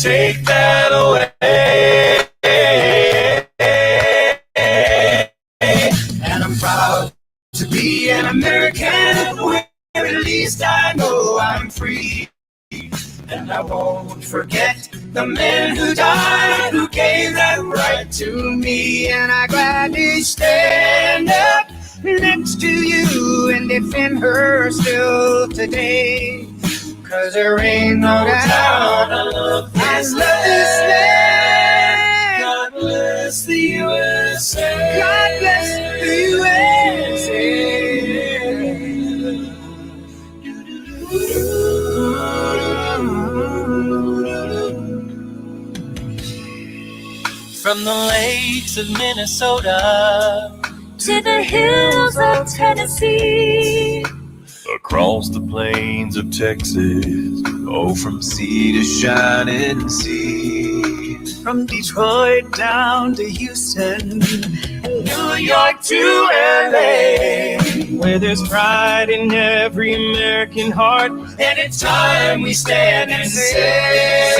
take that away. And I'm proud to be an American, where at least I know I'm free. And I won't forget the men who died, who gave that right to me. And I gladly stand up next to you and defend her still today. 'Cause there ain't no doubt I love this land. God bless the USA. God bless the USA. From the lakes of Minnesota to the hills of Tennessee, across the plains of Texas, oh, from sea to shining sea. From Detroit down to Houston, and New York to LA, where there's pride in every American heart, and it's time we stand and say,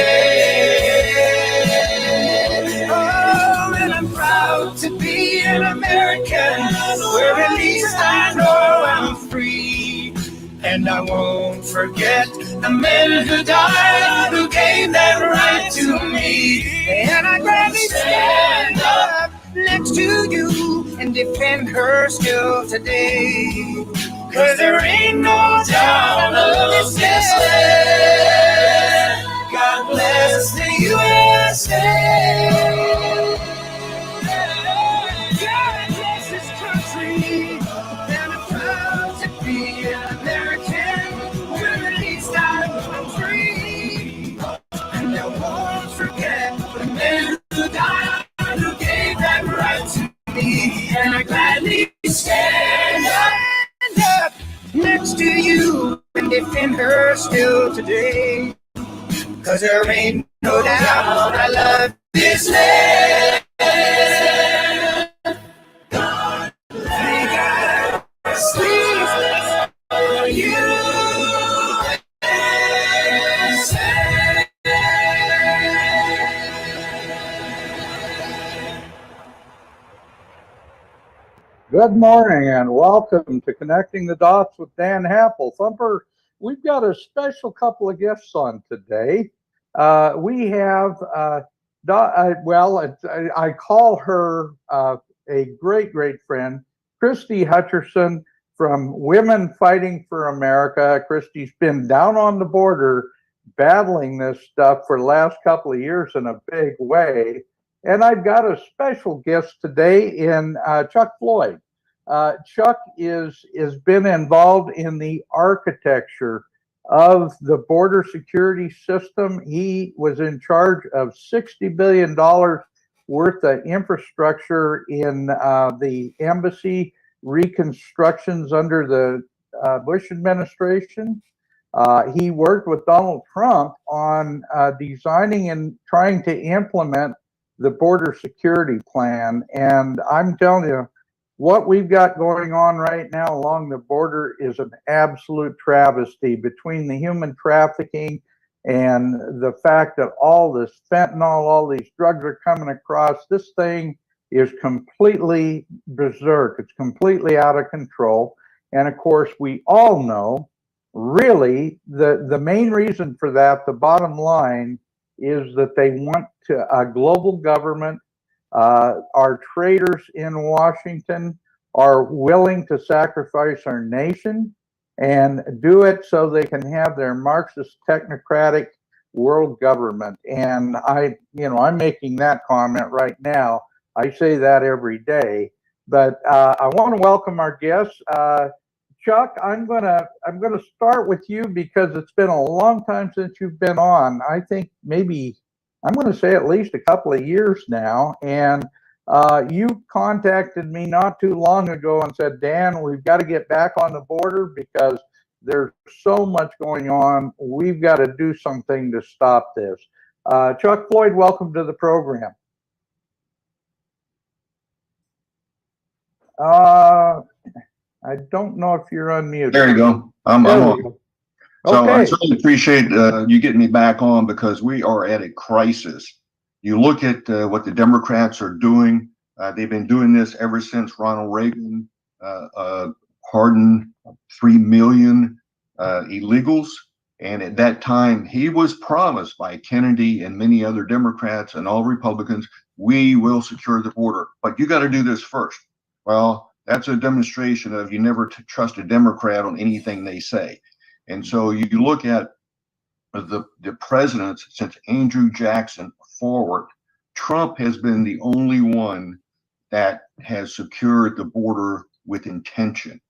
oh, and I'm proud to be an American, where at least I know I'm free. And I won't forget the men who died, who gave that right to me. And I gladly stand up next to you and defend her still today. 'Cause there ain't no doubt I love this land. God bless the USA. God bless this country. And I'm proud to be an American, where at least I'm free. And I won't forget the men who died, who gave that right to me. And I gladly stand up next to you and defend her still today. 'Cause there ain't no doubt I love this land. God bless you. Good morning and welcome to Connecting the Dots with Dan Happel. Thumper, we've got a special couple of guests on today. We have, I call her a great friend, Christie Hutcherson from Women Fighting for America. Christie's been down on the border battling this stuff for the last couple of years in a big way. And I've got a special guest today in Chuck Floyd. Chuck has been involved in the architecture of the border security system. He was in charge of $60 billion worth of infrastructure in the embassy reconstructions under the Bush administration. He worked with Donald Trump on designing and trying to implement the border security plan. And I'm telling you, what we've got going on right now along the border is an absolute travesty, between the human trafficking and the fact that all this fentanyl, all these drugs are coming across. This thing is completely berserk. It's completely out of control. And of course, we all know, really, the main reason for that, the bottom line, is that they want a global government. Our traders in Washington are willing to sacrifice our nation and do it so they can have their Marxist technocratic world government. And I'm making that comment right now. I say that every day. But I want to welcome our guests. Chuck, I'm gonna start with you because it's been a long time since you've been on. I think maybe, I'm going to say at least a couple of years now. And you contacted me not too long ago and said, Dan, we've got to get back on the border because there's so much going on. We've got to do something to stop this. Chuck Floyd, welcome to the program. I don't know if you're unmuted. There you go. I'm on. So I Okay. certainly appreciate you getting me back on, because we are at a crisis. You look at what the Democrats are doing. They've been doing this ever since Ronald Reagan pardoned 3 million illegals. And at that time, he was promised by Kennedy and many other Democrats and all Republicans, we will secure the border, but you got to do this first. Well, that's a demonstration of you never trust a Democrat on anything they say. And so you look at the presidents since Andrew Jackson forward, Trump has been the only one that has secured the border with intention.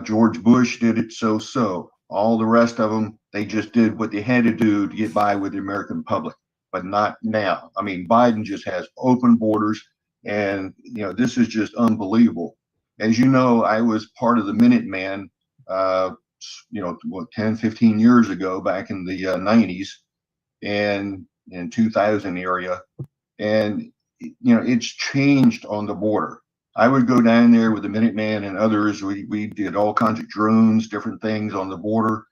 George Bush did it so. All the rest of them, they just did what they had to do to get by with the American public, but not now. I mean, Biden just has open borders, and this is just unbelievable. As you know, I was part of the Minuteman, 10, 15 years ago, back in the 90s and in 2000 area, and it's changed on the border. I would go down there with the Minuteman and others. We did all kinds of drones, different things on the border.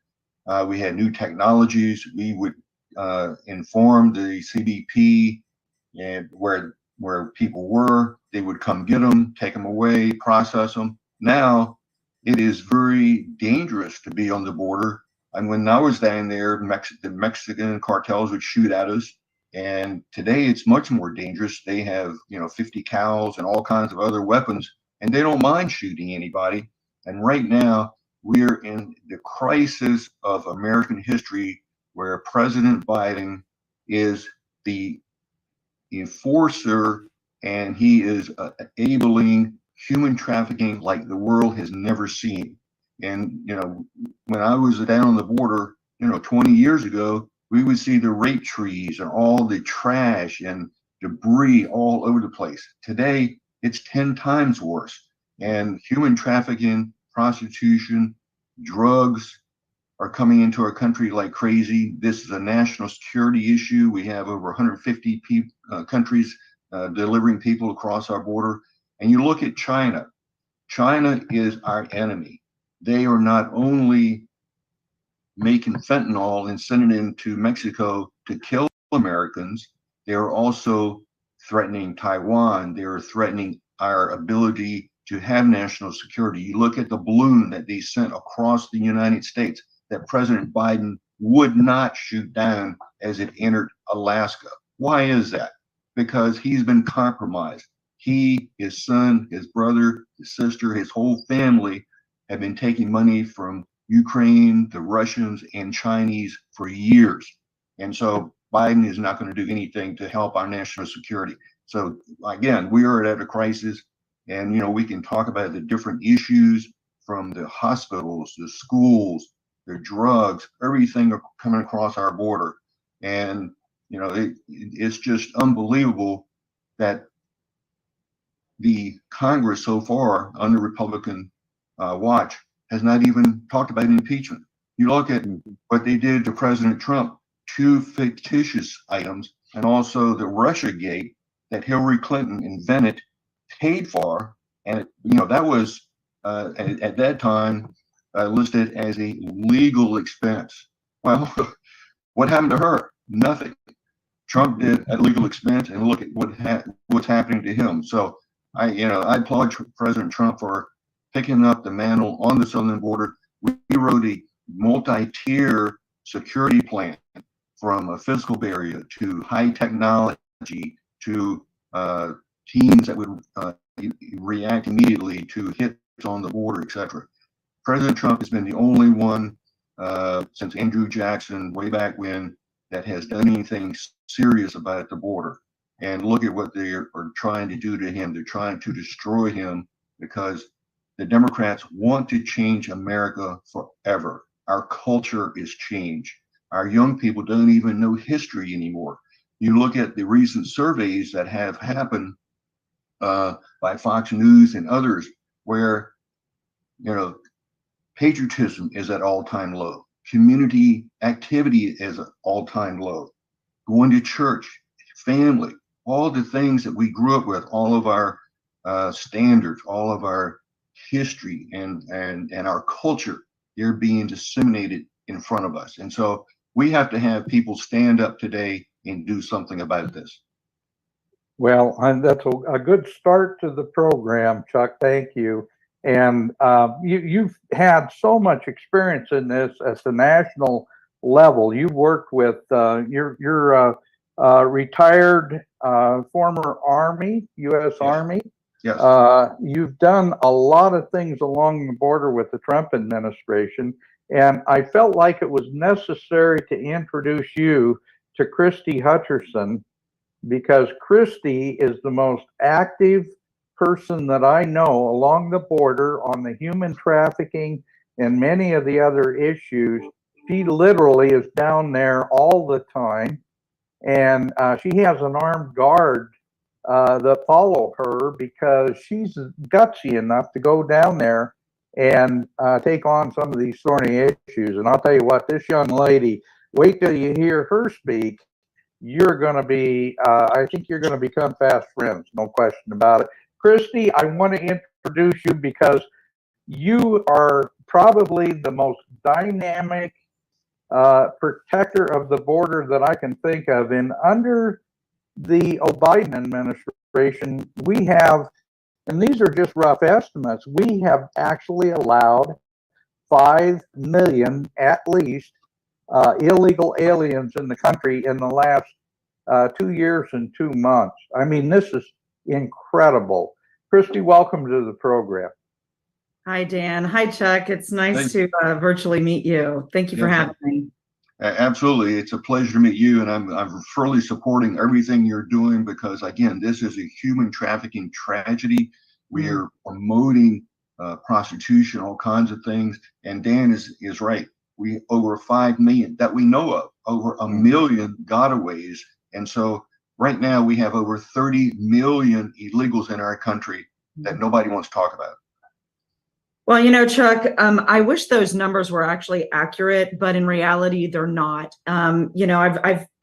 We had new technologies. We would inform the CBP and where people were. They would come get them, take them away, process them. Now it is very dangerous to be on the border. And when I was down there, the Mexican cartels would shoot at us. And today it's much more dangerous. They have, 50 cals and all kinds of other weapons, and they don't mind shooting anybody. And right now we're in the crisis of American history, where President Biden is the enforcer, and he is enabling human trafficking like the world has never seen. And, when I was down on the border, 20 years ago, we would see the rape trees and all the trash and debris all over the place. Today, it's 10 times worse. And human trafficking, prostitution, drugs are coming into our country like crazy. This is a national security issue. We have over 150 countries delivering people across our border. And you look at China. China is our enemy. They are not only making fentanyl and sending it into Mexico to kill Americans, they are also threatening Taiwan. They are threatening our ability to have national security. You look at the balloon that they sent across the United States that President Biden would not shoot down as it entered Alaska. Why is that? Because he's been compromised. He, his son, his brother, his sister, his whole family have been taking money from Ukraine, the Russians, and Chinese for years. And so Biden is not going to do anything to help our national security. So again, we are at a crisis, and we can talk about the different issues, from the hospitals, the schools, the drugs, everything are coming across our border. And it's just unbelievable that the Congress so far under Republican watch has not even talked about impeachment. You look at what they did to President Trump, 2 fictitious items, and also the Russiagate that Hillary Clinton invented, paid for, and that was at that time listed as a legal expense. Well, what happened to her? Nothing. Trump did at legal expense, and look at what's happening to him. So I applaud President Trump for picking up the mantle on the southern border. We wrote a multi-tier security plan, from a physical barrier to high technology to teams that would react immediately to hits on the border, etc. President Trump has been the only one since Andrew Jackson, way back when, that has done anything serious about the border. And look at what they are trying to do to him. They're trying to destroy him, because the Democrats want to change America forever. Our culture is changed. Our young people don't even know history anymore. You look at the recent surveys that have happened by Fox News and others, where patriotism is at all-time low. Community activity is at all-time low. Going to church, family, all the things that we grew up with, all of our standards, all of our history and our culture, they're being disseminated in front of us. And so we have to have people stand up today and do something about this. Well, and that's a good start to the program, Chuck. Thank you. And you've had so much experience in this at the national level. You worked with you're retired former Army, U.S. Yes. Army. Yes. You've done a lot of things along the border with the Trump administration, and I felt like it was necessary to introduce you to Christie Hutcherson, because Christie is the most active person that I know along the border on the human trafficking and many of the other issues. She literally is down there all the time, and she has an armed guard that follow her because she's gutsy enough to go down there and take on some of these thorny issues. And I'll tell you what, this young lady, wait till you hear her speak. You're going to be, I think you're going to become fast friends, no question about it. Christie, I want to introduce you because you are probably the most dynamic protector of the border that I can think of. And under the Biden administration, we have, and these are just rough estimates, we have actually allowed 5 million at least illegal aliens in the country in the last 2 years and 2 months. I mean, this is incredible. Christie, welcome to the program. Hi, Dan. Hi, Chuck. It's nice to virtually meet you. Thank you for having me. Absolutely. It's a pleasure to meet you. And I'm fully supporting everything you're doing because, again, this is a human trafficking tragedy. We are promoting prostitution, all kinds of things. And Dan is right. We over 5 million that we know of, over 1 million gotaways. And so right now we have over 30 million illegals in our country that nobody wants to talk about. Well, you know, Chuck, I wish those numbers were actually accurate, but in reality, they're not. You know,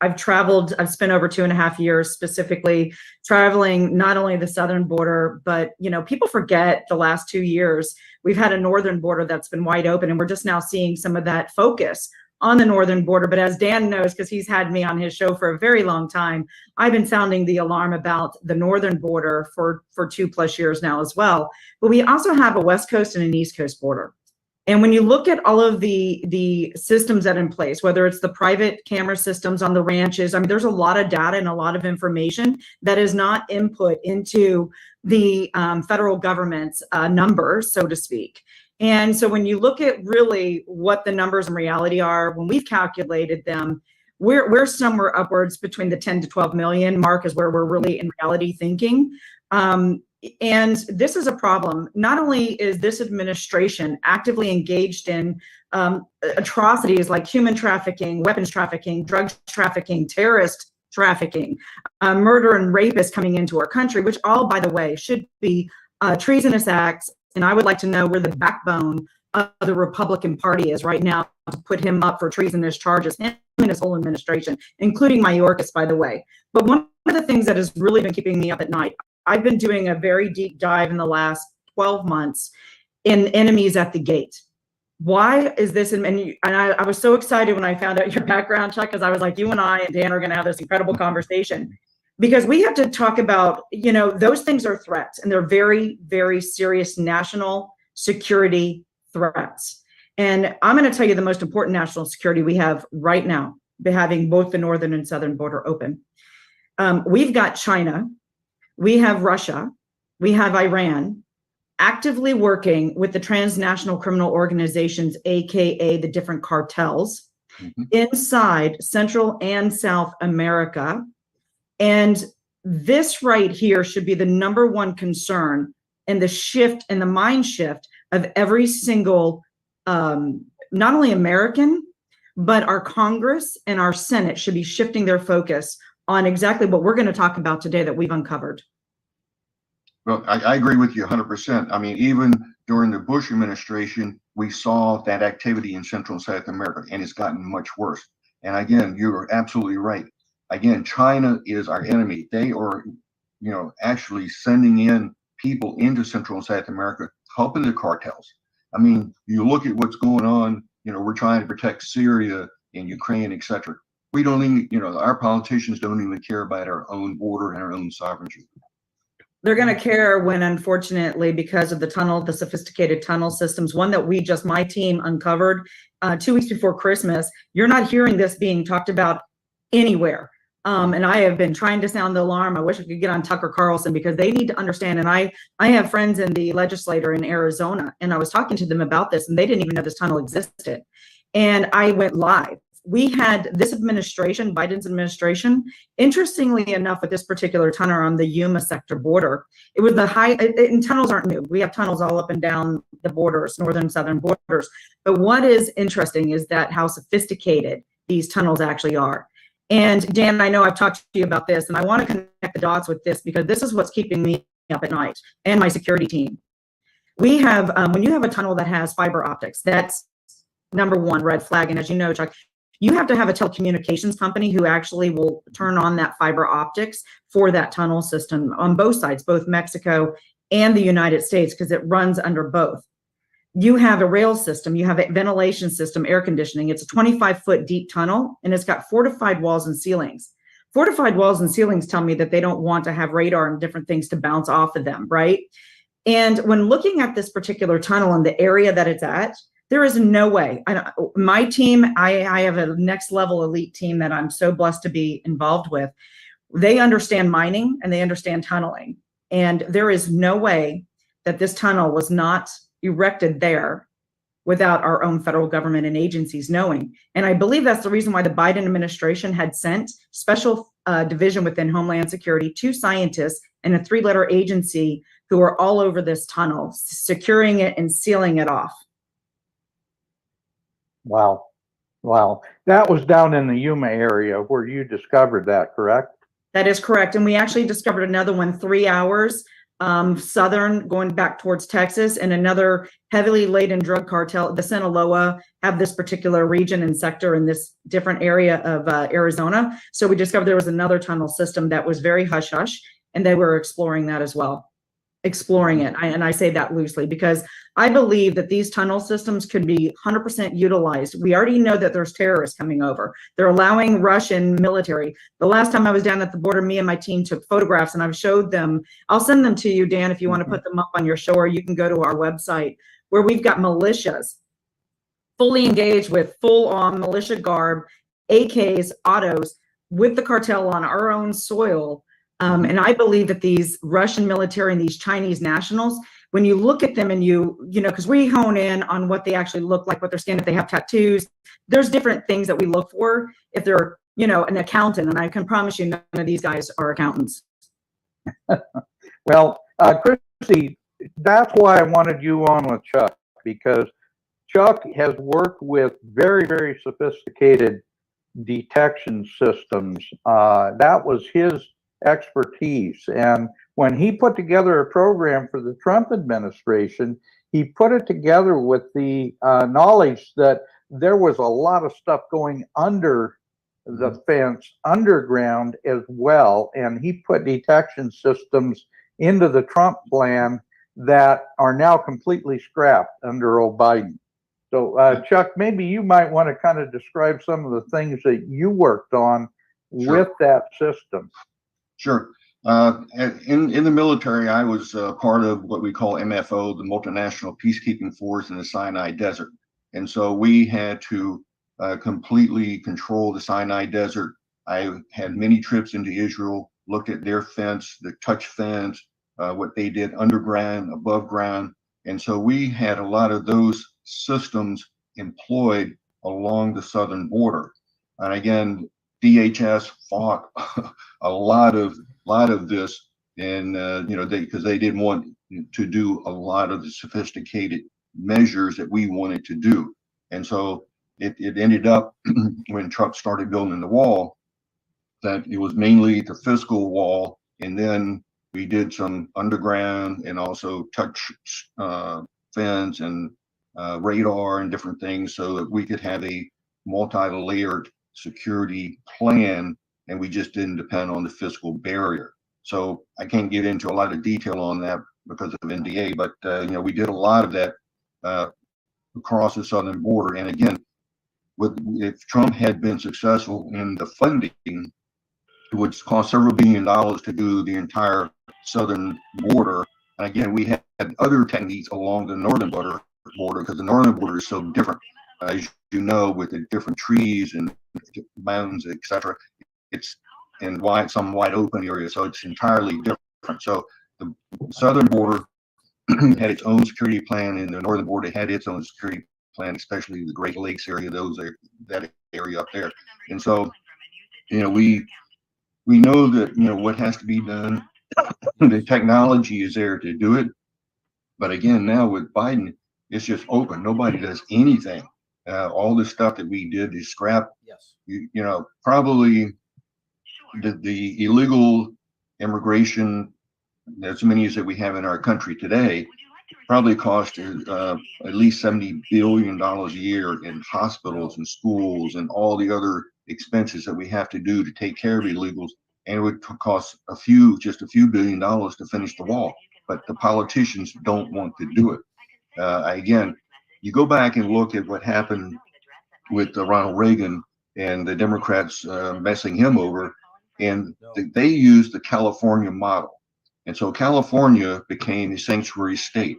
I've traveled. I've spent over 2.5 years specifically traveling not only the southern border, but you know, people forget the last 2 years we've had a northern border that's been wide open, and we're just now seeing some of that focus on the northern border. But as Dan knows, because he's had me on his show for a very long time, I've been sounding the alarm about the northern border for 2+ years now as well. But we also have a West Coast and an East Coast border. And when you look at all of the systems that are in place, whether it's the private camera systems on the ranches, I mean, there's a lot of data and a lot of information that is not input into the federal government's numbers, so to speak. And so when you look at really what the numbers in reality are, when we've calculated them, we're somewhere upwards between the 10 to 12 million mark is where we're really in reality thinking. And this is a problem. Not only is this administration actively engaged in atrocities like human trafficking, weapons trafficking, drugs trafficking, terrorist trafficking, murder and rape is coming into our country, which all, by the way, should be treasonous acts. And I would like to know where the backbone of the Republican Party is right now to put him up for treasonous charges, him and his whole administration, including Mayorkas, by the way. But one of the things that has really been keeping me up at night, I've been doing a very deep dive in the last 12 months in enemies at the gate. Why is this? And I was so excited when I found out your background, Chuck, because I was like, you and I and Dan are going to have this incredible conversation. Because we have to talk about, you know, those things are threats, and they're very, very serious national security threats. And I'm going to tell you the most important national security we have right now, having both the northern and southern border open. We've got China, we have Russia, we have Iran actively working with the transnational criminal organizations, AKA the different cartels, inside Central and South America. And this right here should be the #1 concern and the shift and the mind shift of every single, not only American, but our Congress and our Senate should be shifting their focus on exactly what we're going to talk about today that we've uncovered. Well, I agree with you 100%. I mean, even during the Bush administration, we saw that activity in Central and South America, and it's gotten much worse. And again, you're absolutely right. Again, China is our enemy. They are, you know, actually sending in people into Central and South America, helping the cartels. I mean, you look at what's going on, we're trying to protect Syria and Ukraine, etc. We don't even, our politicians don't even care about our own border and our own sovereignty. They're going to care when, unfortunately, because of the sophisticated tunnel systems, one that my team uncovered 2 weeks before Christmas, you're not hearing this being talked about anywhere. And I have been trying to sound the alarm. I wish I could get on Tucker Carlson, because they need to understand. And I have friends in the legislature in Arizona, and I was talking to them about this, and they didn't even know this tunnel existed. And I went live. We had this administration, Biden's administration, interestingly enough, with this particular tunnel on the Yuma sector border, it was and tunnels aren't new. We have tunnels all up and down the borders, northern and southern borders. But what is interesting is that how sophisticated these tunnels actually are. And Dan, I know I've talked to you about this, and I want to connect the dots with this, because this is what's keeping me up at night and my security team. We have, when you have a tunnel that has fiber optics, that's number one red flag. And as you know, Chuck, you have to have a telecommunications company who actually will turn on that fiber optics for that tunnel system on both sides, both Mexico and the United States, because it runs under both. You have a rail system, you have a ventilation system, air conditioning. It's a 25-foot deep tunnel, and it's got fortified walls and ceilings. Fortified walls and ceilings tell me that they don't want to have radar and different things to bounce off of them, right? And when looking at this particular tunnel and the area that it's at, there is no way. My team, I have a next level elite team that I'm so blessed to be involved with. They understand mining and they understand tunneling. And there is no way that this tunnel was not erected there without our own federal government and agencies knowing. And I believe that's the reason why the Biden administration had sent special division within Homeland Security, 2 scientists and a 3-letter agency who are all over this tunnel, securing it and sealing it off. Wow. Wow. That was down in the Yuma area where you discovered that, correct? That is correct. And we actually discovered another one 3 hours southern, going back towards Texas, and another heavily laden drug cartel. The Sinaloa have this particular region and sector in this different area of Arizona. So we discovered there was another tunnel system that was very hush-hush, and they were exploring that as well. Exploring it. And I say that loosely because I believe that these tunnel systems could be 100% utilized. We already know that there's terrorists coming over. They're allowing Russian military. The last time I was down at the border, me and my team took photographs, and I've showed them. I'll send them to you, Dan, if you want to put them up on your show, or you can go to our website, where we've got militias fully engaged with full-on militia garb, AKs, autos, with the cartel on our own soil. And I believe that these Russian military and these Chinese nationals, when you look at them and you know, because we hone in on what they actually look like, what their skin, if they have tattoos, there's different things that we look for if they're, you know, an accountant. And I can promise you none of these guys are accountants. Well, Christie, that's why I wanted you on with Chuck, because Chuck has worked with very, very sophisticated detection systems. That was his expertise. And when he put together a program for the Trump administration, he put it together with the knowledge that there was a lot of stuff going under the fence, underground as well. And he put detection systems into the Trump plan that are now completely scrapped under old Biden. So, Chuck, maybe you might want to kind of describe some of the things that you worked on with that system. Sure. In the military, I was part of what we call MFO, the Multinational Peacekeeping Force in the Sinai Desert. And so we had to completely control the Sinai Desert. I had many trips into Israel, looked at their fence, the touch fence, what they did underground, above ground. And so we had a lot of those systems employed along the southern border. And again, DHS fought a lot of this, and you know, because they didn't want to do a lot of the sophisticated measures that we wanted to do. And so it ended up when Trump started building the wall, that it was mainly the physical wall, and then we did some underground and also touch fence and radar and different things, so that we could have a multi-layered security plan, and we just didn't depend on the physical barrier. So I can't get into a lot of detail on that because of NDA, but you know, we did a lot of that across the southern border. And again, if Trump had been successful in the funding, it would cost several $billion to do the entire southern border. And again, we had other techniques along the northern border because the northern border is so different, as you know, with the different trees and mountains, etc. It's in some wide open area, so it's entirely different. So the southern border had its own security plan, and the northern border had its own security plan, especially the Great Lakes area, that area up there. And so, we know that what has to be done. The technology is there to do it, but again, now with Biden, it's just open. Nobody does anything. All the stuff that we did is scrap. Yes. Probably the illegal immigration, as many as that we have in our country today, probably cost at least $70 billion a year in hospitals and schools and all the other expenses that we have to do to take care of illegals. And it would cost just a few $1 billion to finish the wall. But the politicians don't want to do it. Again, you go back and look at what happened with Ronald Reagan and the Democrats messing him over, and they used the California model. And so California became a sanctuary state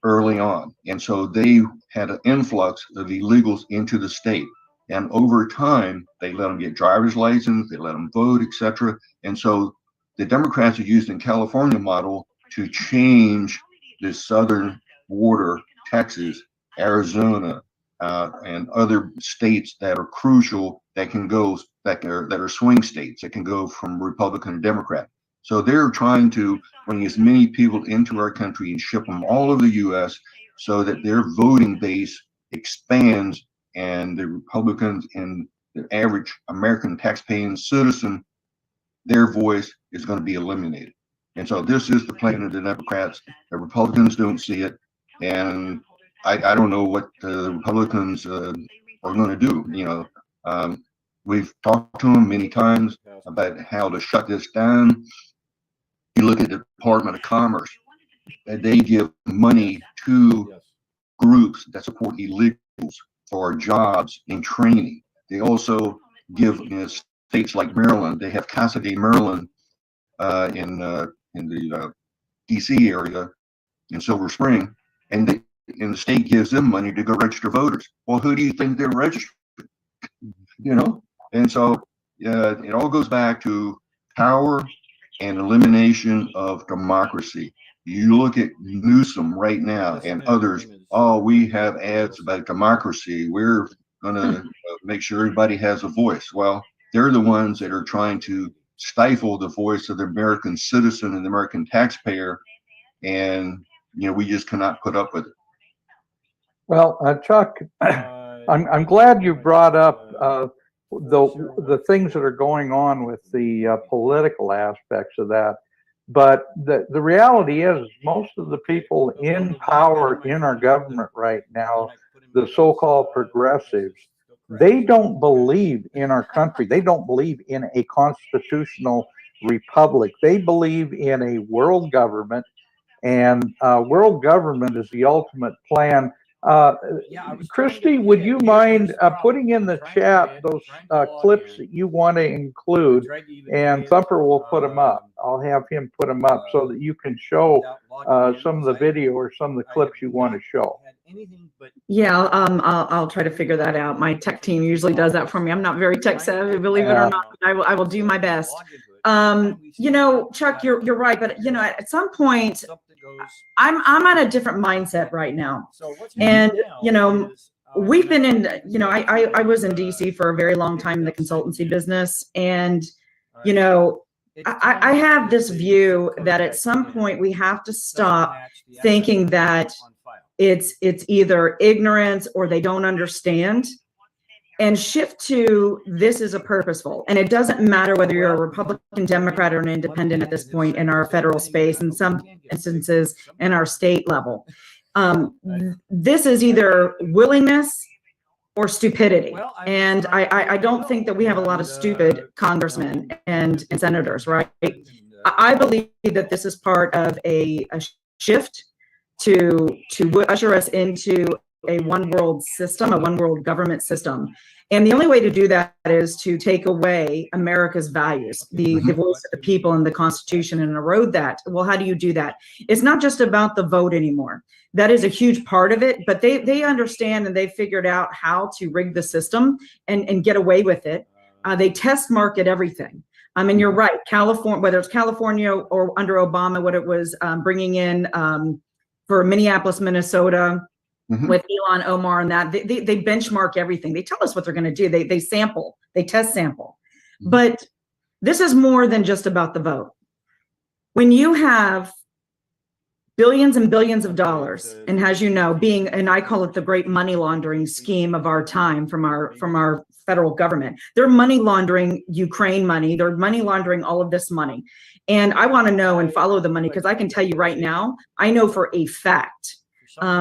early on. And so they had an influx of illegals into the state. And over time, they let them get driver's license, they let them vote, etc. And so the Democrats are using California model to change the southern border, Texas, Arizona, and other states that are crucial that are swing states that can go from Republican to Democrat. So they're trying to bring as many people into our country and ship them all over the U.S. so that their voting base expands, and the Republicans and the average American taxpaying citizen, their voice is going to be eliminated. And so this is the plan of the Democrats. The Republicans don't see it. And I don't know what the Republicans are going to do. We've talked to them many times about how to shut this down. You look at the Department of Commerce, they give money to groups that support illegals for jobs and training. They also give states like Maryland. They have Casa de Maryland in the DC area in Silver Spring, and the state gives them money to go register voters. Well, who do you think they're registering? And so it all goes back to power and elimination of democracy. You look at Newsom right now and others. Oh, we have ads about democracy. We're going to make sure everybody has a voice. Well, they're the ones that are trying to stifle the voice of the American citizen and the American taxpayer. And, we just cannot put up with it. Well, Chuck, I'm glad you brought up the things that are going on with the political aspects of that. But the reality is most of the people in power in our government right now, the so-called progressives, they don't believe in our country. They don't believe in a constitutional republic. They believe in a world government, and world government is the ultimate plan. Christie, would you mind putting in the chat those clips that you want to include, and Thumper will put them up. I'll have him put them up so that you can show some of the video or some of the clips you want to show. Yeah, I'll try to figure that out. My tech team usually does that for me. I'm not very tech savvy, believe it or not. But I will do my best. Chuck, you're right, but at some point, I'm at a different mindset right now. And we've been in, I was in DC for a very long time in the consultancy business, and I have this view that at some point we have to stop thinking that it's either ignorance or they don't understand, and shift to this is a purposeful. And it doesn't matter whether you're a Republican, Democrat, or an independent at this point in our federal space, in some instances in our state level. This is either willingness or stupidity. And I don't think that we have a lot of stupid congressmen and senators, right? I believe that this is part of a shift to usher us into a one world system, a one world government system. And the only way to do that is to take away America's values, the voice of the people and the Constitution, and erode that. Well, how do you do that? It's not just about the vote anymore. That is a huge part of it, but they understand and they figured out how to rig the system and get away with it. They test market everything. I mean, you're right. California, whether it's California or under Obama, what it was bringing in for Minneapolis, Minnesota, with Elon Omar and that, they benchmark everything. They tell us what they're going to do. They sample, they test sample. But this is more than just about the vote. When you have billions and billions of dollars, and as you know, being, and I call it the great money laundering scheme of our time from our federal government. They're money laundering Ukraine money. They're money laundering all of this money. And I want to know and follow the money, because I can tell you right now, I know for a fact,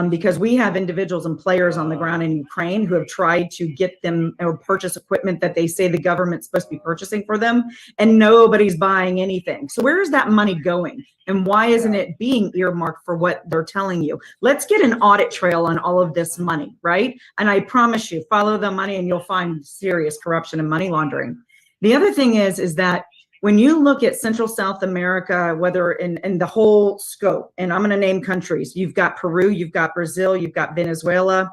because we have individuals and players on the ground in Ukraine who have tried to get them or purchase equipment that they say the government's supposed to be purchasing for them, and nobody's buying anything. So where is that money going? And why isn't it being earmarked for what they're telling you? Let's get an audit trail on all of this money, right? And I promise you, follow the money and you'll find serious corruption and money laundering. The other thing is that when you look at Central South America, whether in the whole scope, and I'm going to name countries, you've got Peru, you've got Brazil, you've got Venezuela,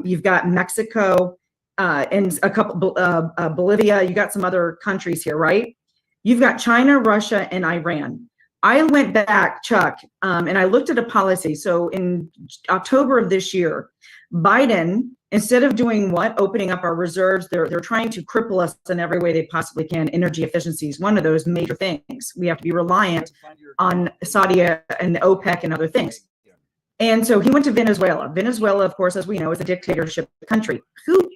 you've got Mexico, and a couple, Bolivia, you got some other countries here, right? You've got China, Russia, and Iran. I went back, Chuck, and I looked at a policy. So in October of this year, Biden, instead of doing what? Opening up our reserves, they're trying to cripple us in every way they possibly can. Energy efficiency is one of those major things. We have to be reliant on Saudi and OPEC and other things. And so he went to Venezuela. Venezuela, of course, as we know, is a dictatorship country. Who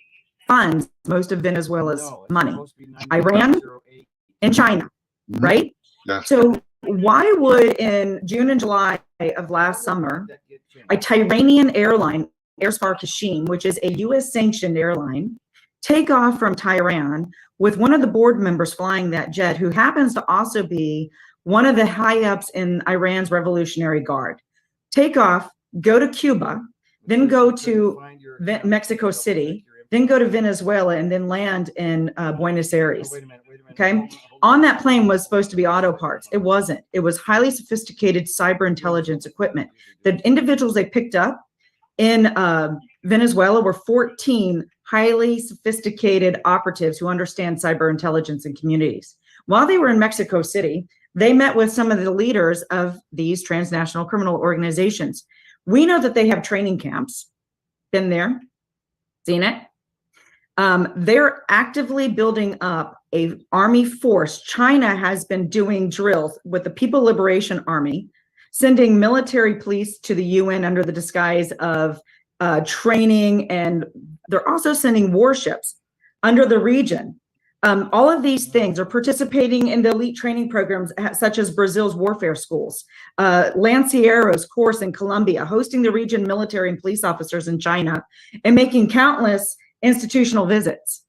funds most of Venezuela's money? Iran and China, right? Yes. So why would in June and July of last summer, a Iranian airline, Air Sparkashim, which is a U.S. sanctioned airline, take off from Tehran with one of the board members flying that jet, who happens to also be one of the high ups in Iran's Revolutionary Guard, take off, go to Cuba, then go to Mexico City, then go to Venezuela, and then land in Buenos Aires. Okay. On that plane was supposed to be auto parts. It wasn't. It was highly sophisticated cyber intelligence equipment. The individuals they picked up in Venezuela were 14 highly sophisticated operatives who understand cyber intelligence in communities. While they were in Mexico City, they met with some of the leaders of these transnational criminal organizations. We know that they have training camps. Been there, seen it. They're actively building up a army force. China has been doing drills with the People Liberation Army, sending military police to the UN under the disguise of training, and they're also sending warships under the region. All of these things are participating in the elite training programs, such as Brazil's warfare schools, Lanciero's course in Colombia, hosting the region military and police officers in China, and making countless institutional visits,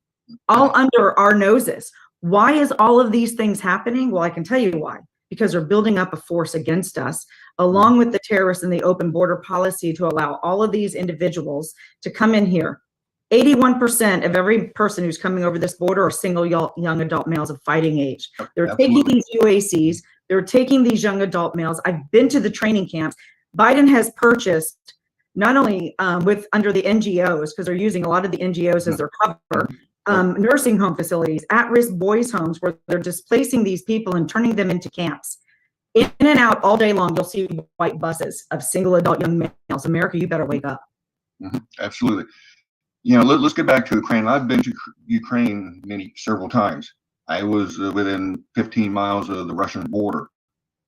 all under our noses. Why is all of these things happening? Well, I can tell you why. Because they're building up a force against us, along with the terrorists and the open border policy to allow all of these individuals to come in here. 81% of every person who's coming over this border are single young adult males of fighting age. They're taking these UACs, they're taking these young adult males. I've been to the training camps. Biden has purchased not only under the NGOs, because they're using a lot of the NGOs as their cover, nursing home facilities, at-risk boys' homes, where they're displacing these people and turning them into camps. In and out all day long, you'll see white buses of single adult young males. America, you better wake up. Absolutely. You know, let's get back to Ukraine. I've been to Ukraine several times. I was within 15 miles of the Russian border.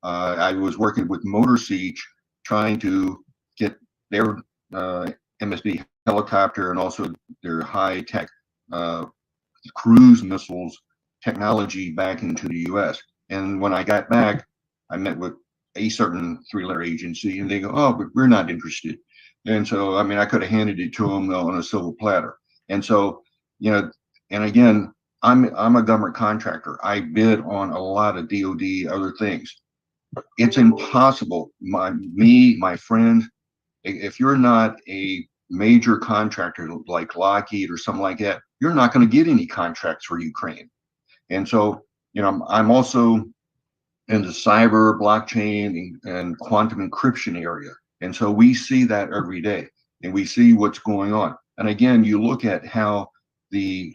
I was working with Motor Siege, trying to get their MSB helicopter and also their high-tech cruise missiles technology back into the U.S. And when I got back, I met with a certain three-letter agency, and they go, "Oh, but we're not interested." And so, I mean, I could have handed it to them on a silver platter. And so, you know, and again, I'm a government contractor. I bid on a lot of DoD other things. It's impossible. My friend, if you're not a major contractor like Lockheed or something like that, you're not going to get any contracts for Ukraine. And so, I'm also in the cyber, blockchain, and quantum encryption area. And so we see that every day, and we see what's going on. And again, you look at how the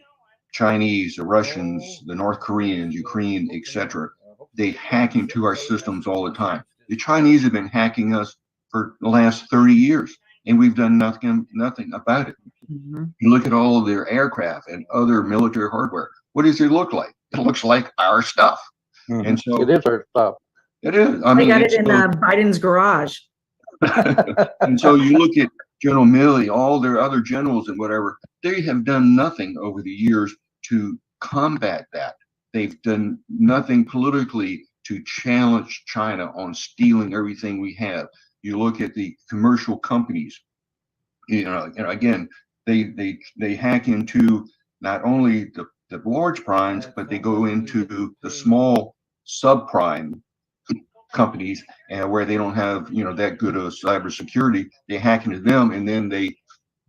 Chinese, the Russians, the North Koreans, Ukraine, etc., they hack into our systems all the time. The Chinese have been hacking us for the last 30 years, and we've done nothing about it. Mm-hmm. You look at all of their aircraft and other military hardware. What does it look like? It looks like our stuff. Mm-hmm. And so it is our stuff. It is. I got it in Biden's garage. And so you look at General Milley, all their other generals and whatever, they have done nothing over the years to combat that. They've done nothing politically to challenge China on stealing everything we have. You look at the commercial companies, again, they hack into not only the large primes, but they go into the small subprime companies, and where they don't have that good of cybersecurity, they hack into them, and then they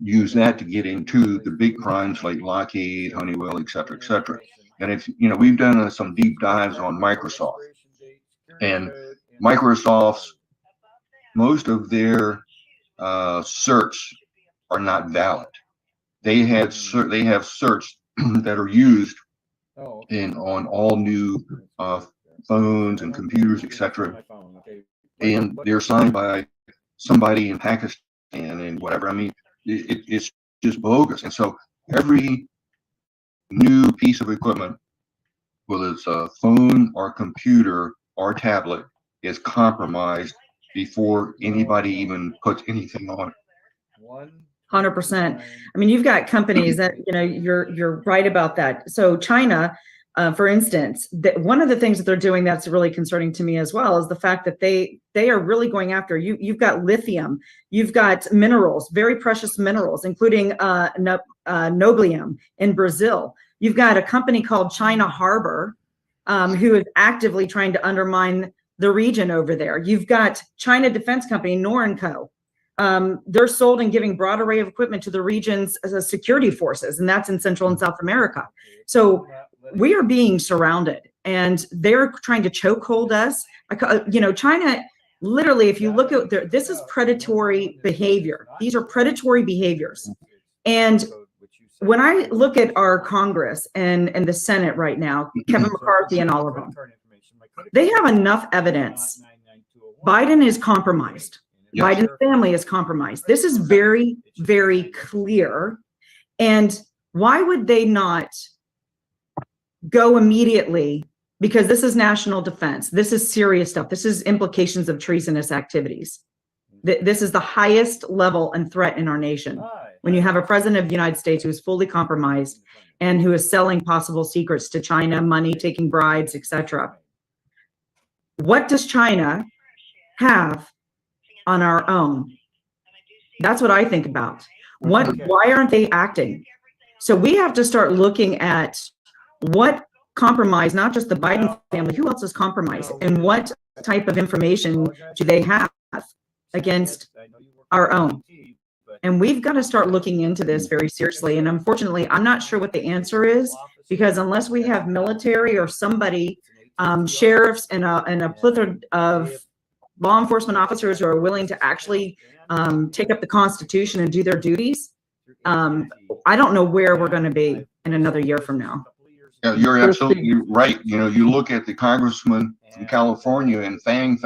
use that to get into the big primes like Lockheed, Honeywell, et cetera. And if we've done some deep dives on Microsoft, and Microsoft's most of their certs are not valid. They have certs that are used on all new phones and computers, etc. And they're signed by somebody in Pakistan and whatever. I mean, it's just bogus. And so every new piece of equipment, whether it's a phone or computer or tablet, is compromised before anybody even puts anything on it. 100%. I mean, you've got companies that, you're right about that. So China, for instance, one of the things that they're doing that's really concerning to me as well is the fact that they are really going after you. You've got lithium, you've got minerals, very precious minerals, including niobium in Brazil. You've got a company called China Harbor, who is actively trying to undermine the region over there. You've got China Defense Company, Norinco. They're sold and giving broad array of equipment to the region's security forces, and that's in Central and South America. So we are being surrounded, and they're trying to chokehold us. China, literally, if you look at this is predatory behavior. These are predatory behaviors. And when I look at our Congress and the Senate right now, Kevin McCarthy and all of them, they have enough evidence. Biden is compromised. Yes. Biden's family is compromised. This is very, very clear. And why would they not go immediately? Because this is national defense. This is serious stuff. This is implications of treasonous activities. This is the highest level and threat in our nation. When you have a president of the United States who is fully compromised and who is selling possible secrets to China, money, taking bribes, etc. What does China have on our own? That's what I think about. Why aren't they acting? So we have to start looking at what compromise, not just the Biden family, who else is compromised, and what type of information do they have against our own? And we've got to start looking into this very seriously. And unfortunately, I'm not sure what the answer is, because unless we have military or somebody, sheriffs and a plethora of law enforcement officers who are willing to actually take up the Constitution and do their duties, I don't know where we're going to be in another year from now. Yeah, you're absolutely right. You look at the congressman from California and Fang.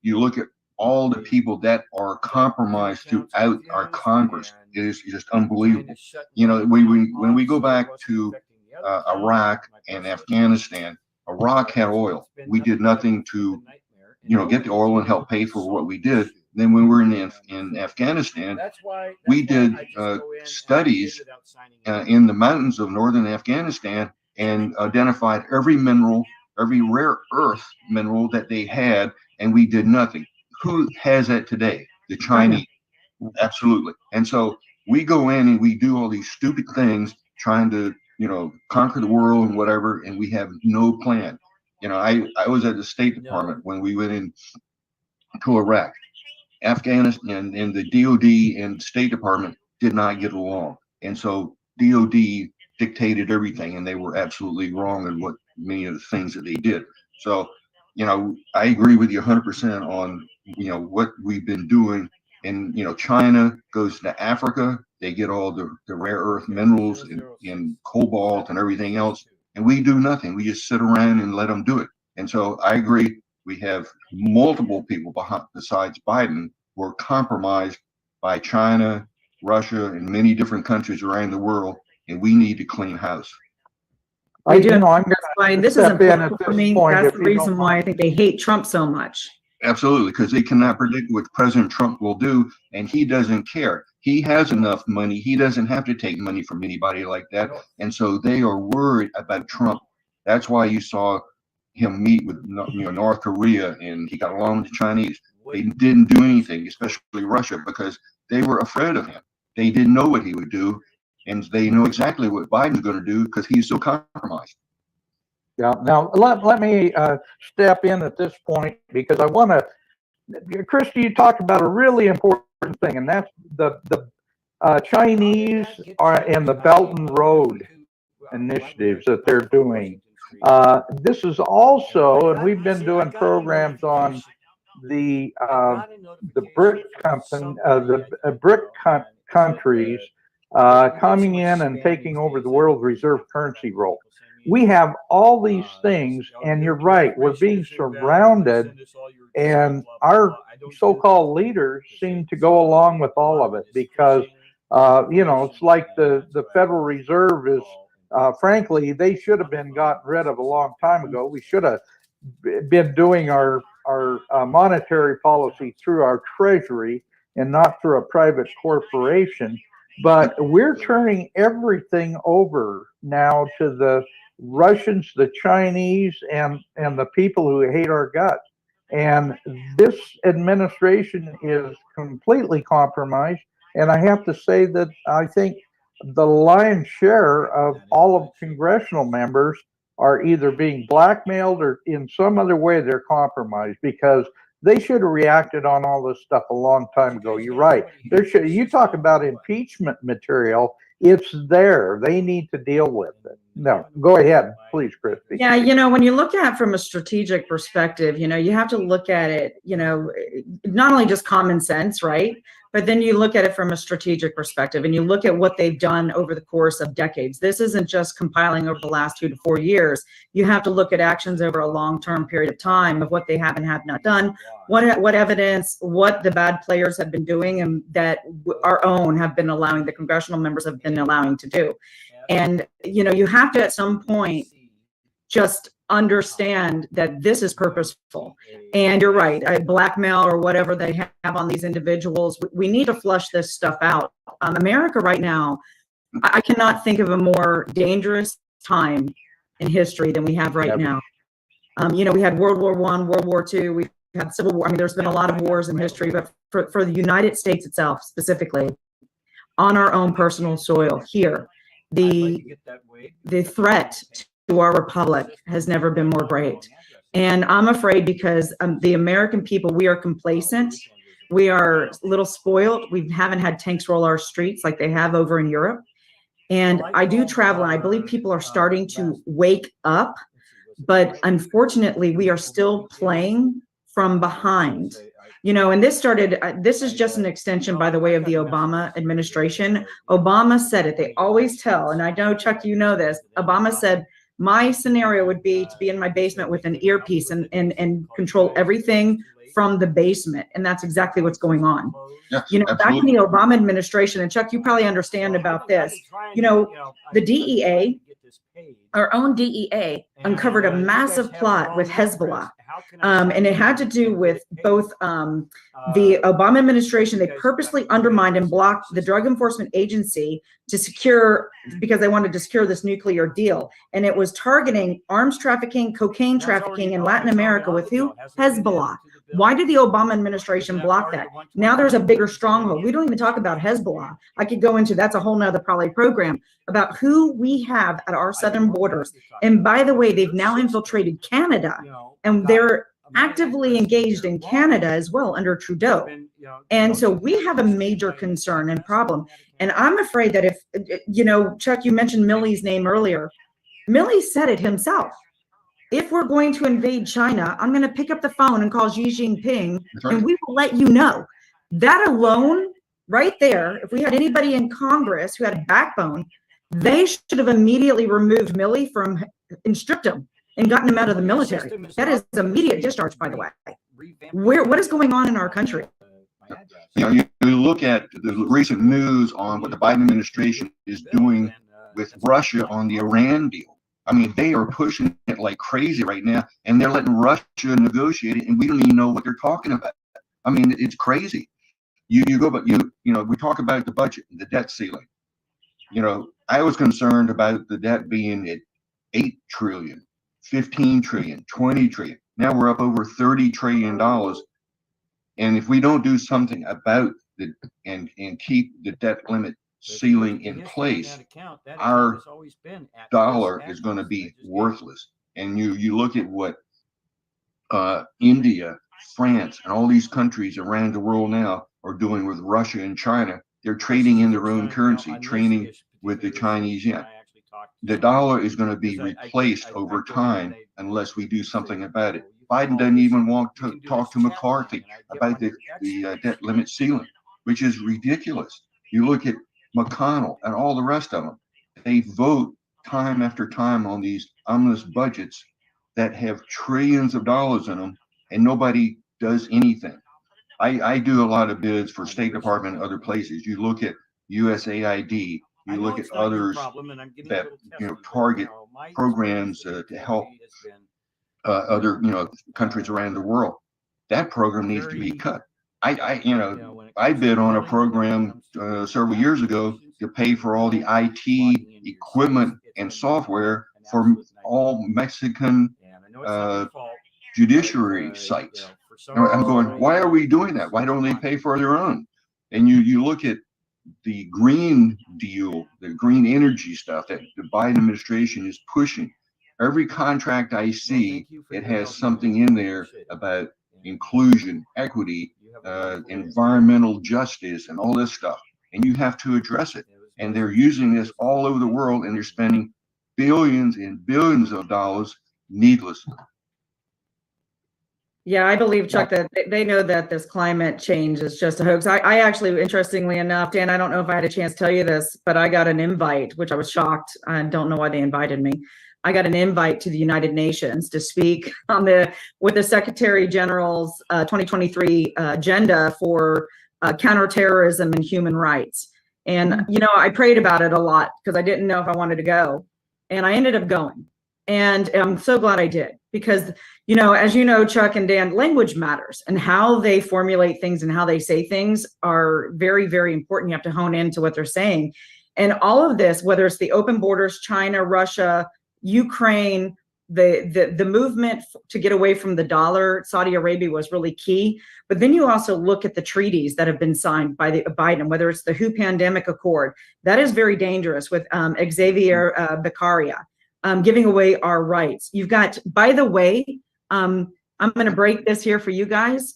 You look at all the people that are compromised throughout our Congress. It is just unbelievable. When we go back to Iraq and Afghanistan, Iraq had oil. We did nothing to get the oil and help pay for what we did. Then when we're in Afghanistan, we did studies in the mountains of northern Afghanistan and identified every mineral, every rare earth mineral that they had, and we did nothing. Who has that today? The Chinese. Absolutely. And so we go in and we do all these stupid things trying to, conquer the world and whatever, and we have no plan. I was at the State Department when we went in to Iraq. Afghanistan and the DOD and State Department did not get along. And so DOD dictated everything, and they were absolutely wrong in what many of the things that they did. So, you know, I agree with you 100% on, you know, what we've been doing. And, you know, China goes to Africa, they get all the rare earth minerals and cobalt and everything else. And we do nothing. We just sit around and let them do it. And so I agree. We have multiple people behind, besides Biden, who are compromised by China, Russia, and many different countries around the world. And we need to clean house. I'm going to this is step in at important this for me. point. That's the reason why I think they hate Trump so much. Absolutely, because they cannot predict what President Trump will do, and he doesn't care. He has enough money. He doesn't have to take money from anybody like that. And so they are worried about Trump. That's why you saw him meet with, you know, North Korea, and he got along with the Chinese. They didn't do anything, especially Russia, because they were afraid of him. They didn't know what he would do, and they know exactly what Biden's going to do because he's so compromised. Yeah. Now let me step in at this point, because I want to, Christie, you talked about a really important thing, and that's the Chinese are in the Belt and Road initiatives that they're doing. This is also, and we've been doing programs on the BRIC company, the BRIC countries coming in and taking over the world reserve currency role. We have all these things, and you're right, we're being surrounded, and our so-called leaders seem to go along with all of it because, you know, it's like the Federal Reserve is, frankly, they should have been gotten rid of a long time ago. We should have been doing our monetary policy through our treasury and not through a private corporation. But we're turning everything over now to the Russians, the Chinese, and the people who hate our guts. And this administration is completely compromised. And I have to say that I think the lion's share of all of congressional members are either being blackmailed or in some other way they're compromised, because they should have reacted on all this stuff a long time ago. You're right. You talk about impeachment material. It's there. They need to deal with it. No, go ahead, please, Christie. Yeah, you know, when you look at it from a strategic perspective, you know, you have to look at it, you know, not only just common sense, right? But then you look at it from a strategic perspective, and you look at what they've done over the course of decades. This isn't just compiling over the last 2 to 4 years. You have to look at actions over a long-term period of time of what they have and have not done, what evidence, what the bad players have been doing, and that our own have been allowing, the congressional members have been allowing to do. And, you know, you have to at some point just understand that this is purposeful. And you're right, blackmail or whatever they have on these individuals, we need to flush this stuff out. America right now, I cannot think of a more dangerous time in history than we have right now. You know, we had World War I, World War II, we've had Civil War. I mean, there's been a lot of wars in history, but for the United States itself, specifically, on our own personal soil here, the threat to our republic has never been more great. And I'm afraid because the American people, we are complacent. We are a little spoiled. We haven't had tanks roll our streets like they have over in Europe. And I do travel, and I believe people are starting to wake up. But unfortunately, we are still playing from behind. You know, and this started, this is just an extension, by the way, of the Obama administration. Obama said it. They always tell, and I know, Chuck, you know this. Obama said, my scenario would be to be in my basement with an earpiece and control everything from the basement. And that's exactly what's going on. Yes, you know, absolutely. Back in the Obama administration, and Chuck, you probably understand about this. You know, the DEA, our own DEA, uncovered a massive plot with Hezbollah. And it had to do with both the Obama administration. They purposely undermined and blocked the Drug Enforcement Agency to secure, because they wanted to secure this nuclear deal. And it was targeting arms trafficking, cocaine trafficking in Latin America with who? Hezbollah. Why did the Obama administration block that? Now there's a bigger stronghold. We don't even talk about Hezbollah. I could go into, that's a whole nother probably program about who we have at our southern borders. And by the way, they've now infiltrated Canada, and they're actively engaged in Canada as well under Trudeau. And so we have a major concern and problem. And I'm afraid that if, Chuck, you mentioned Milley's name earlier. Milley said it himself. If we're going to invade China, I'm going to pick up the phone and call Xi Jinping, right. and we will let you know. That alone, right there, if we had anybody in Congress who had a backbone, they should have immediately removed Milley from and stripped him and gotten him out of the military. That is immediate discharge, by the way. What is going on in our country? You look at the recent news on what the Biden administration is doing with Russia on the Iran deal. I mean, they are pushing it like crazy right now, and they're letting Russia negotiate it, and we don't even know what they're talking about. I mean, it's crazy. We talk about the budget, the debt ceiling. I was concerned about the debt being at 8 trillion, 15 trillion, 20 trillion. Now we're up over $30 trillion. And if we don't do something about and keep the debt limit ceiling in place, our dollar is going to be worthless. And you look at what India, France, and all these countries around the world now are doing with Russia and China. They're trading in their own currency, trading with the Chinese yen. The dollar is going to be replaced over time unless we do something about it. Biden doesn't even want to talk to McCarthy about the debt limit ceiling, which is ridiculous. You look at McConnell and all the rest of them. They vote time after time on these omnibus budgets that have trillions of dollars in them, and nobody does anything. I do a lot of bids for State Department and other places. You look at USAID, you look at others that target programs to help other countries around the world. That program needs to be cut. I bid on a program several years ago to pay for all the IT equipment and software for all Mexican judiciary sites. I'm going, why are we doing that? Why don't they pay for their own? And you look at the Green Deal, the green energy stuff that the Biden administration is pushing. Every contract I see, it has something in there about inclusion, equity, environmental justice, and all this stuff. And you have to address it. And they're using this all over the world, and they're spending billions and billions of dollars needlessly. Yeah, I believe, Chuck, that they know that this climate change is just a hoax. I actually, interestingly enough, Dan, I don't know if I had a chance to tell you this, but I got an invite, which I was shocked. I don't know why they invited me. I got an invite to the United Nations to speak with the Secretary General's 2023 agenda for counterterrorism and human rights. And, I prayed about it a lot because I didn't know if I wanted to go. And I ended up going. And I'm so glad I did because, as you know, Chuck and Dan, language matters, and how they formulate things and how they say things are very, very important. You have to hone into what they're saying. And all of this, whether it's the open borders, China, Russia, Ukraine, the movement to get away from the dollar, Saudi Arabia was really key. But then you also look at the treaties that have been signed by Biden, whether it's the WHO Pandemic Accord, that is very dangerous with Xavier Beccaria. Giving away our rights. You've got, by the way, I'm going to break this here for you guys.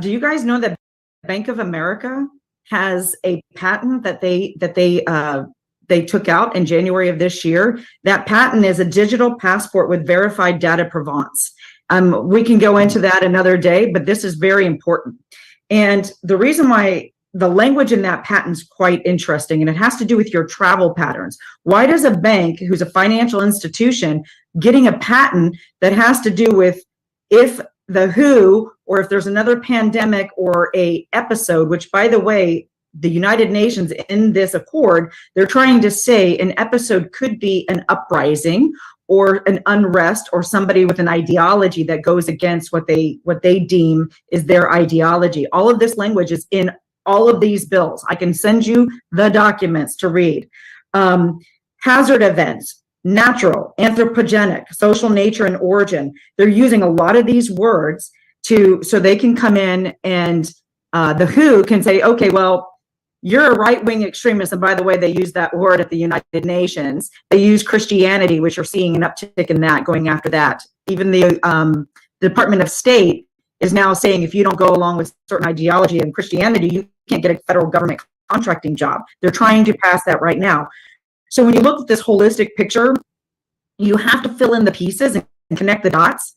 Do you guys know that Bank of America has a patent that they took out in January of this year? That patent is a digital passport with verified data provenance. We can go into that another day, but this is very important. And the reason why the language in that patent is quite interesting, and it has to do with your travel patterns. Why does a bank who's a financial institution getting a patent that has to do with if the WHO or if there's another pandemic or a episode, which, by the way, the United Nations in this accord, they're trying to say an episode could be an uprising or an unrest or somebody with an ideology that goes against what they deem is their ideology. All of this language is in all of these bills. I can send you the documents to read. Hazard events, natural, anthropogenic, social nature and origin. They're using a lot of these words so they can come in and the WHO can say, okay, well, you're a right-wing extremist. And by the way, they use that word at the United Nations. They use Christianity, which you're seeing an uptick in that, going after that. Even the the Department of State is now saying if you don't go along with certain ideology and Christianity, you can't get a federal government contracting job. They're trying to pass that right now. So when you look at this holistic picture, you have to fill in the pieces and connect the dots,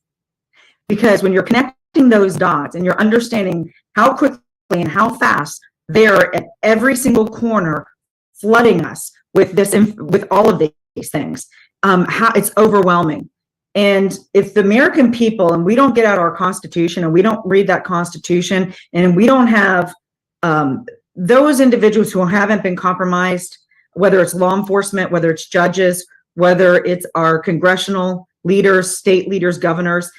because when you're connecting those dots and you're understanding how quickly and how fast they're at every single corner flooding us with this, with all of these things, how it's overwhelming. And if the American people, and we don't get out our Constitution and we don't read that Constitution, and we don't have those individuals who haven't been compromised, whether it's law enforcement, whether it's judges, whether it's our congressional leaders, state leaders, governors,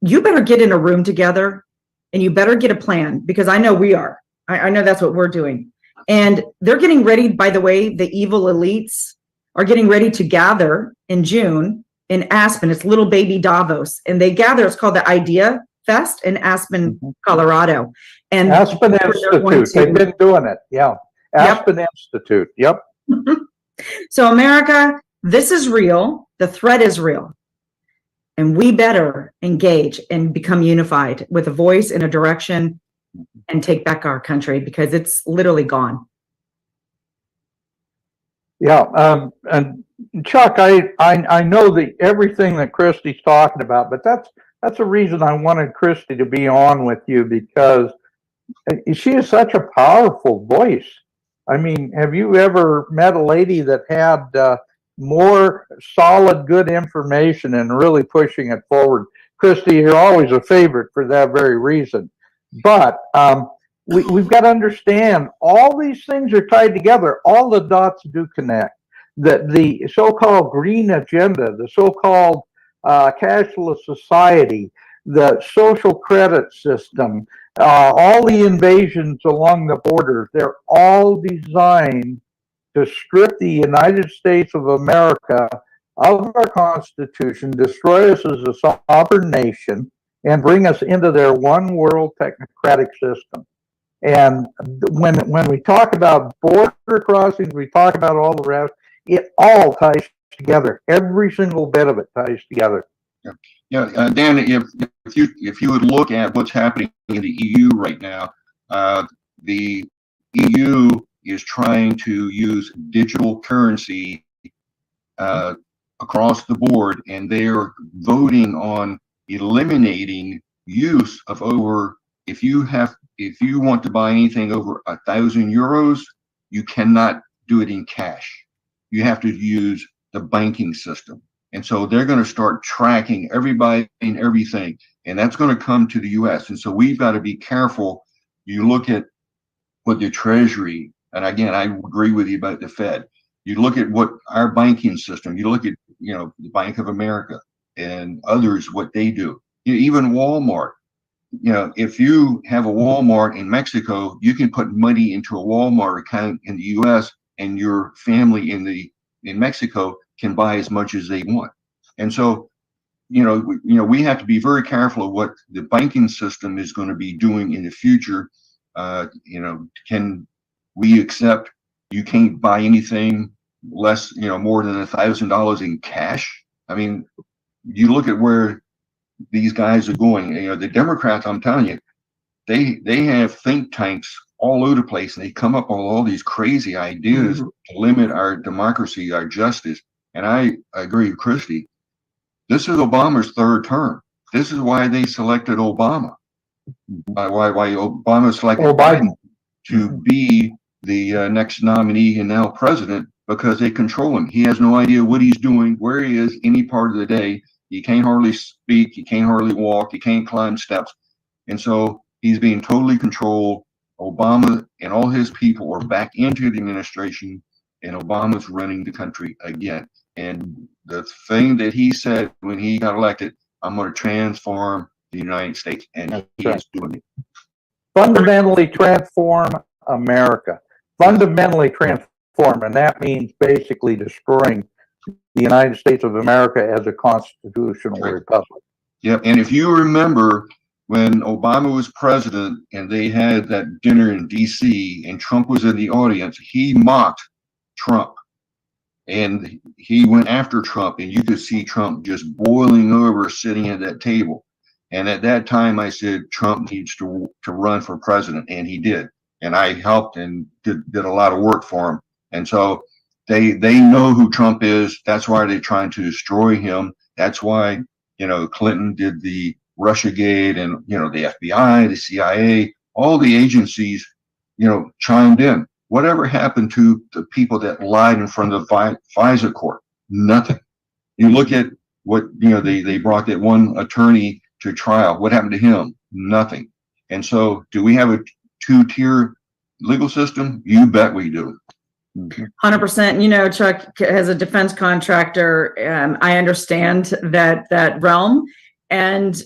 you better get in a room together and you better get a plan, because I know we are. I know that's what we're doing. And they're getting ready, by the way, the evil elites are getting ready to gather in June in Aspen. It's little baby Davos. And they gather, it's called the Idea Fest in Aspen, Colorado. And Aspen Institute, they've been doing it. Yeah. Aspen Institute. Yep. So America, this is real. The threat is real. And we better engage and become unified with a voice and a direction and take back our country, because it's literally gone. Yeah. And Chuck, I know that everything that Christie's talking about, but that's a reason I wanted Christie to be on with you, because she is such a powerful voice. I mean, have you ever met a lady that had more solid, good information and really pushing it forward? Christie, you're always a favorite for that very reason. But we've got to understand all these things are tied together. All the dots do connect. The so-called green agenda, the so-called cashless society, the social credit system, all the invasions along the border, they're all designed to strip the United States of America of our Constitution, destroy us as a sovereign nation, and bring us into their one world technocratic system. And when we talk about border crossings, we talk about all the rest, it all ties together. Every single bit of it ties together. Yeah, Dan, if you would look at what's happening in the EU right now, the EU is trying to use digital currency across the board, and they are voting on eliminating use of over. If you want to buy anything over 1,000 euros, you cannot do it in cash. You have to use the banking system. And so they're going to start tracking everybody and everything, and that's going to come to the U.S. And so we've got to be careful. You look at what the Treasury, and again, I agree with you about the Fed. You look at what our banking system, you look at, the Bank of America and others, what they do. Even Walmart. If you have a Walmart in Mexico, you can put money into a Walmart account in the U.S. and your family in Mexico can buy as much as they want. And so, we have to be very careful of what the banking system is going to be doing in the future. Can we accept you can't buy anything less, more than $1,000 in cash? I mean, you look at where these guys are going. The Democrats, I'm telling you, they have think tanks all over the place, and they come up with all these crazy ideas to limit our democracy, our justice. And I agree with Christie. This is Obama's third term. This is why they selected Obama. Why Obama selected Biden to be the next nominee and now president, because they control him. He has no idea what he's doing, where he is any part of the day. He can't hardly speak. He can't hardly walk. He can't climb steps. And so he's being totally controlled. Obama and all his people are back into the administration, and Obama's running the country again. And the thing that he said when he got elected, I'm going to transform the United States, and he is doing it. Fundamentally transform America. Fundamentally transform, and that means basically destroying the United States of America as a constitutional republic. Yep. And if you remember when Obama was president and they had that dinner in DC and Trump was in the audience, he mocked Trump and he went after Trump, and you could see Trump just boiling over sitting at that table. And at that time, I said Trump needs to run for president, and he did. And I helped and did a lot of work for him. And so they know who Trump is. That's why they're trying to destroy him. That's why, you know, Clinton did the Russiagate, and, you know, the FBI, the CIA, all the agencies, you know, chimed in. Whatever happened to the people that lied in front of the FISA court? Nothing. You look at what, you know, they brought that one attorney to trial. What happened to him? Nothing. And so, do we have a two-tier legal system? You bet we do. 100%. You know, Chuck, as a defense contractor, I understand that realm. And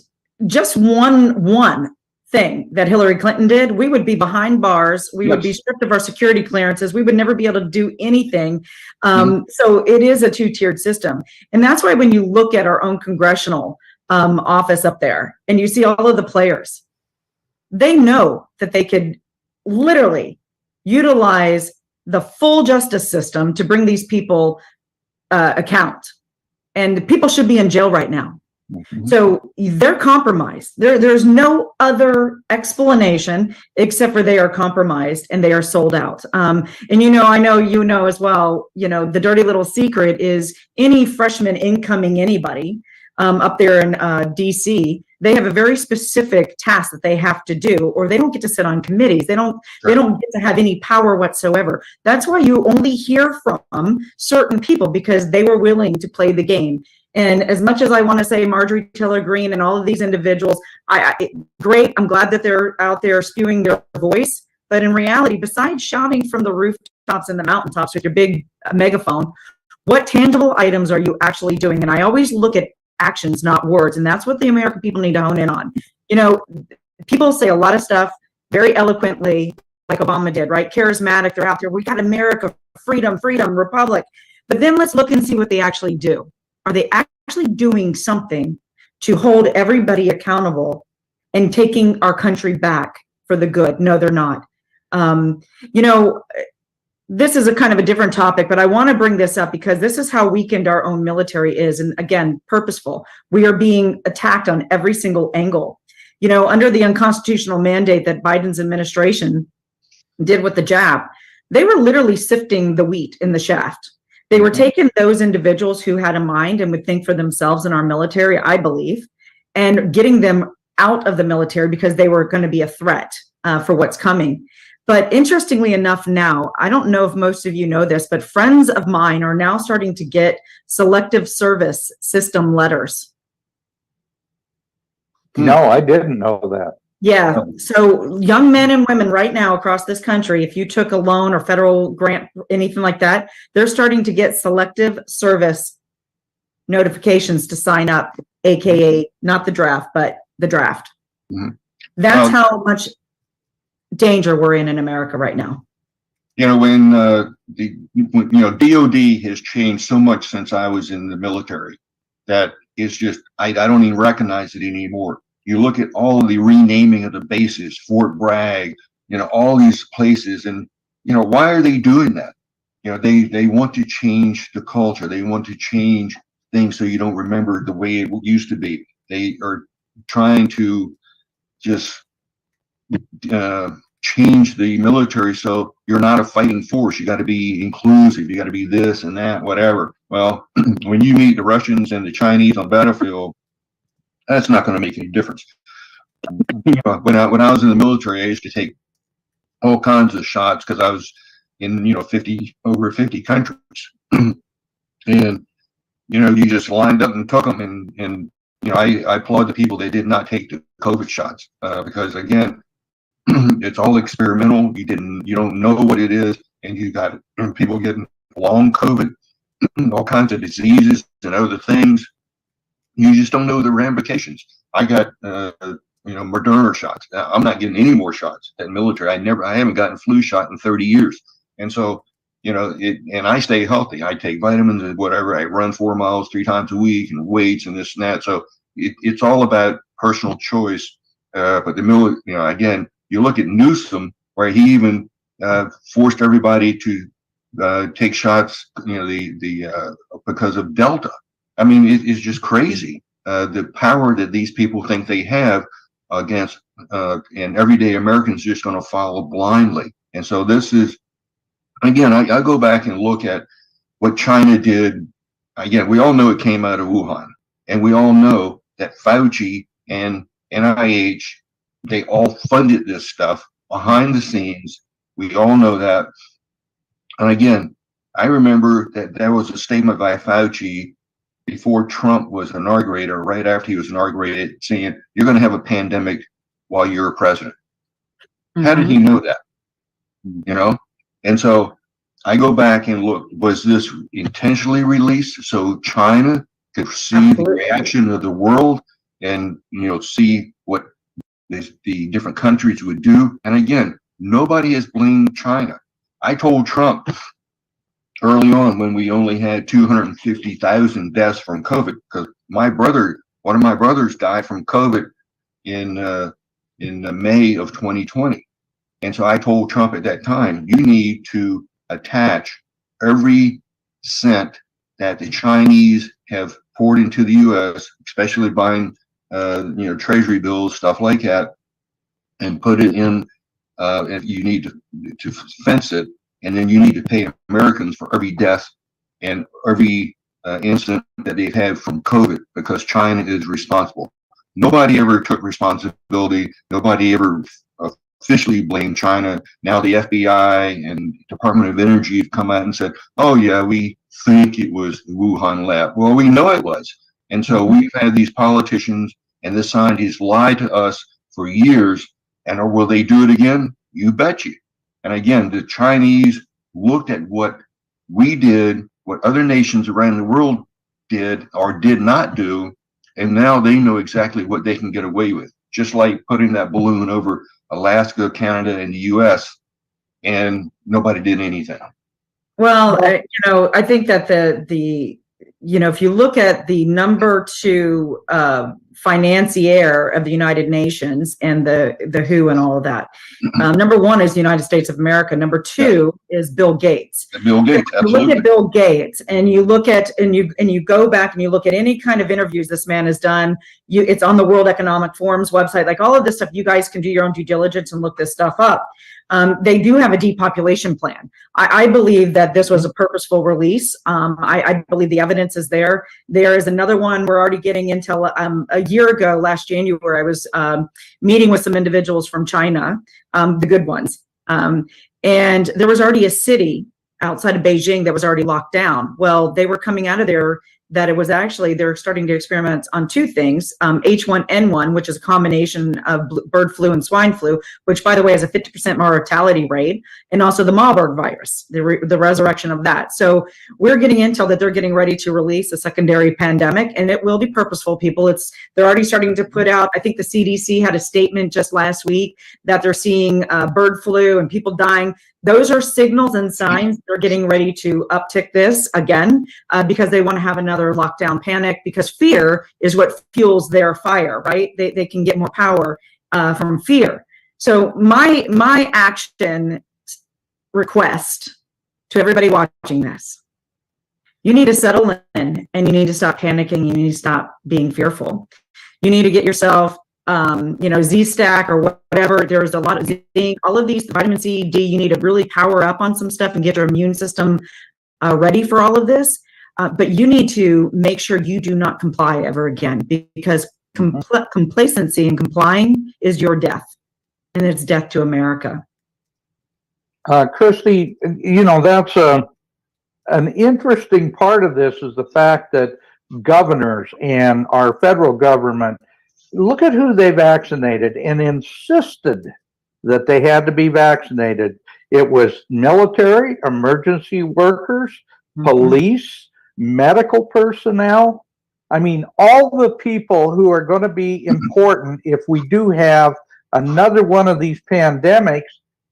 just one thing that Hillary Clinton did, we would be behind bars. We would be stripped of our security clearances. We would never be able to do anything. So it is a two-tiered system. And that's why when you look at our own congressional office up there and you see all of the players, they know that they could literally utilize the full justice system to bring these people account. And people should be in jail right now. So they're compromised. There's no other explanation except for they are compromised and they are sold out. And, you know, I know, you know, as well, you know, the dirty little secret is any freshman incoming anybody up there in DC, they have a very specific task that they have to do, or they don't get to sit on committees. They don't get to have any power whatsoever. That's why you only hear from certain people, because they were willing to play the game. And as much as I want to say Marjorie Taylor Greene and all of these individuals, great, I'm glad that they're out there spewing their voice. But in reality, besides shouting from the rooftops and the mountaintops with your big megaphone, what tangible items are you actually doing? And I always look at actions, not words. And that's what the American people need to hone in on. You know, people say a lot of stuff very eloquently, like Obama did, right? Charismatic, they're out there. We got America, freedom, republic. But then let's look and see what they actually do. Are they actually doing something to hold everybody accountable and taking our country back for the good? No, they're not. You know, this is a kind of a different topic, but I want to bring this up because this is how weakened our own military is. And again, purposeful. We are being attacked on every single angle. You know, under the unconstitutional mandate that Biden's administration did with the jab, they were literally sifting the wheat in the shaft. They were taking those individuals who had a mind and would think for themselves in our military, I believe, and getting them out of the military because they were going to be a threat for what's coming. But interestingly enough now, I don't know if most of you know this, but friends of mine are now starting to get selective service system letters. No, I didn't know that. Yeah. So young men and women right now across this country, if you took a loan or federal grant, anything like that, they're starting to get selective service notifications to sign up, AKA not the draft, but the draft. That's how much danger we're in America right now. You know, when DOD has changed so much since I was in the military that it's just, I don't even recognize it anymore. You look at all of the renaming of the bases, Fort Bragg, you know, all these places, and, you know, why are they doing that? You know, they want to change the culture. They want to change things so you don't remember the way it used to be. They are trying to just change the military so you're not a fighting force. You got to be inclusive. You got to be this and that, whatever. Well, when you meet the Russians and the Chinese on the battlefield, that's not going to make any difference. When I was in the military, I used to take all kinds of shots because I was in, you know, over 50 countries. And, you know, you just lined up and took them. And you know, I applaud the people that did not take the COVID shots because, again, it's all experimental. You don't know what it is. And you got people getting long COVID, all kinds of diseases and other things. You just don't know the ramifications. I got, you know, Moderna shots. I'm not getting any more shots in military. I haven't gotten flu shot in 30 years. And so, you know, and I stay healthy. I take vitamins and whatever. I run 4 miles 3 times a week and weights and this and that. So it's all about personal choice. But the military, you know, again, you look at Newsom, where he even forced everybody to take shots, you know, because of Delta. I mean, it's just crazy. the power that these people think they have against, and everyday Americans just going to follow blindly. And so this is, again, I go back and look at what China did. Again, we all know it came out of Wuhan, and we all know that Fauci and NIH, they all funded this stuff behind the scenes. We all know that. And again, I remember that there was a statement by Fauci before Trump was inaugurated, or right after he was inaugurated, saying, you're going to have a pandemic while you're president. How did he know that? You know? And so I go back and look, was this intentionally released so China could see the reaction of the world and, you know, see what the different countries would do? And again, nobody has blamed China. I told Trump early on, when we only had 250,000 deaths from COVID, because one of my brothers died from COVID in May of 2020. And so I told Trump at that time, you need to attach every cent that the Chinese have poured into the U.S., especially buying, treasury bills, stuff like that, and put it in, if you need to fence it. And then you need to pay Americans for every death and every incident that they've had from COVID, because China is responsible. Nobody ever took responsibility. Nobody ever officially blamed China. Now the FBI and Department of Energy have come out and said, oh yeah, we think it was the Wuhan lab. Well, we know it was. And so we've had these politicians and the scientists lie to us for years. And will they do it again? You bet you. And again, the Chinese looked at what we did, what other nations around the world did or did not do, and now they know exactly what they can get away with. Just like putting that balloon over Alaska, Canada, and the U.S., and nobody did anything. Well, I think that if you look at the number 2 financier of the United Nations and the WHO and all of that, number 1 is the United States of America. Number 2 is Bill Gates. Bill Gates, absolutely. You look at Bill Gates, and you look at and you go back and you look at any kind of interviews this man has done. It's on the World Economic Forum's website. Like all of this stuff, you guys can do your own due diligence and look this stuff up. They do have a depopulation plan. I believe that this was a purposeful release. I believe the evidence is there. There is another one we're already getting intel. A year ago, last January, I was meeting with some individuals from China, the good ones. And there was already a city outside of Beijing that was already locked down. Well, they were coming out of there that it was actually, they're starting to experiment on 2 things, H1N1, which is a combination of bird flu and swine flu, which by the way has a 50% mortality rate, and also the Marburg virus, the resurrection of that. So we're getting intel that they're getting ready to release a secondary pandemic, and it will be purposeful, people. They're already starting to put out, I think the CDC had a statement just last week that they're seeing bird flu and people dying. Those are signals and signs they're getting ready to uptick this again, because they want to have another lockdown panic, because fear is what fuels their fire, right? They can get more power from fear. So my action request to everybody watching this, you need to settle in and you need to stop panicking. You need to stop being fearful. You need to get yourself Z-Stack or whatever. There's a lot of zinc, all of these, vitamin C, D, you need to really power up on some stuff and get your immune system ready for all of this. But you need to make sure you do not comply ever again, because complacency and complying is your death, and it's death to America. Christie, that's an interesting part of this is the fact that governors and our federal government, look at who they vaccinated and insisted that they had to be vaccinated. It was military, emergency workers, police, medical personnel. I mean, all the people who are going to be important if we do have another one of these pandemics.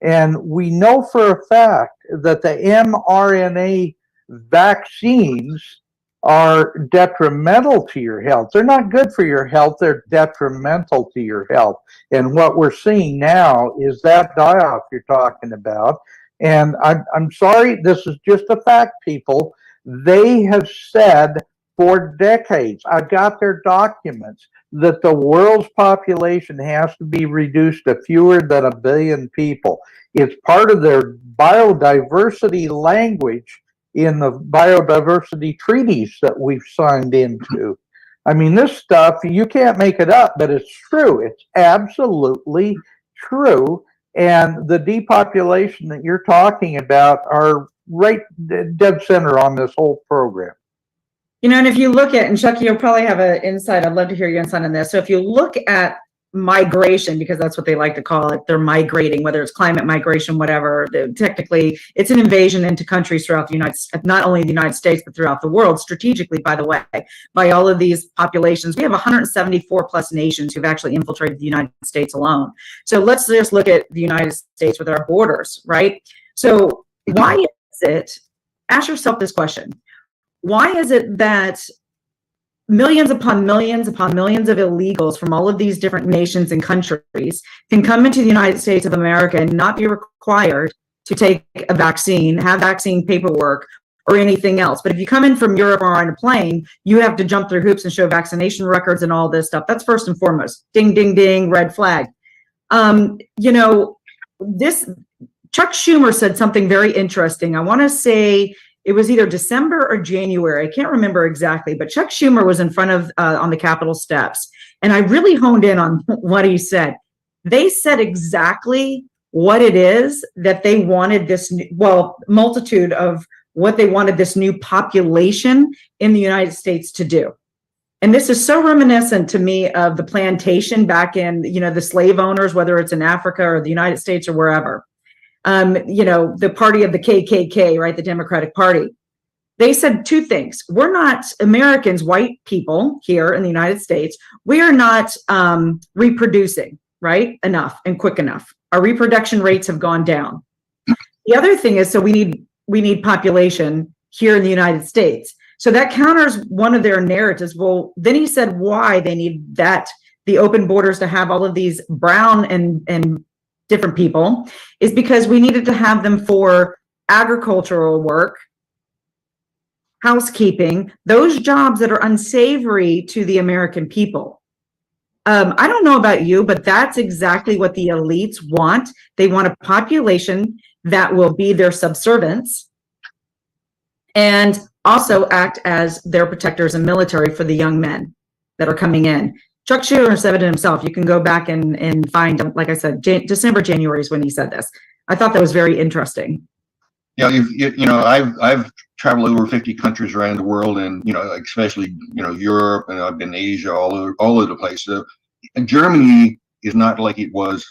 And we know for a fact that the mRNA vaccines are detrimental to your health. They're not good for your health. They're detrimental to your health. And what we're seeing now is that die-off you're talking about. And I'm sorry, this is just a fact, people. They have said for decades. I've got their documents that the world's population has to be reduced to fewer than 1 billion people. It's part of their biodiversity language in the biodiversity treaties that we've signed into. I mean, this stuff, you can't make it up, but it's true. It's absolutely true. And the depopulation that you're talking about are right dead center on this whole program. You know, and if you look at, and Chuck, you'll probably have an insight. I'd love to hear your insight on this. So if you look at migration, because that's what they like to call it, they're migrating, whether it's climate migration, whatever. Technically, it's an invasion into countries throughout the United States, not only the United States, but throughout the world, strategically, by the way, by all of these populations. We have 174 plus nations who've actually infiltrated the United States alone. So let's just look at the United States with our borders, right? So why is it, ask yourself this question, why is it that millions upon millions upon millions of illegals from all of these different nations and countries can come into the United States of America and not be required to take a vaccine, have vaccine paperwork, or anything else? But if you come in from Europe or on a plane, you have to jump through hoops and show vaccination records and all this stuff. That's first and foremost. Ding, ding, ding, red flag. You know, this Chuck Schumer said something very interesting. I want to say it was either December or January. I can't remember exactly, but Chuck Schumer was in front of on the Capitol steps, and I really honed in on what he said. They said exactly what it is that they wanted this, multitude of what they wanted this new population in the United States to do. And this is so reminiscent to me of the plantation back in, you know, the slave owners, whether it's in Africa or the United States or wherever. You know, the party of the KKK, right? The Democratic Party. They said two things. We're not Americans, white people here in the United States. We are not reproducing, right? Enough and quick enough. Our reproduction rates have gone down. The other thing is, so we need population here in the United States. So that counters one of their narratives. Well, then he said why they need that, the open borders to have all of these brown and different people, is because we needed to have them for agricultural work, housekeeping, those jobs that are unsavory to the American people. I don't know about you, but that's exactly what the elites want. They want a population that will be their subservients and also act as their protectors and military for the young men that are coming in. Chuck Schumer said it himself. You can go back and find, like I said, December, January is when he said this. I thought that was very interesting. Yeah, you know, I've traveled over 50 countries around the world, and you know, especially you know Europe, and I've been in Asia, all over the place. So, and Germany is not like it was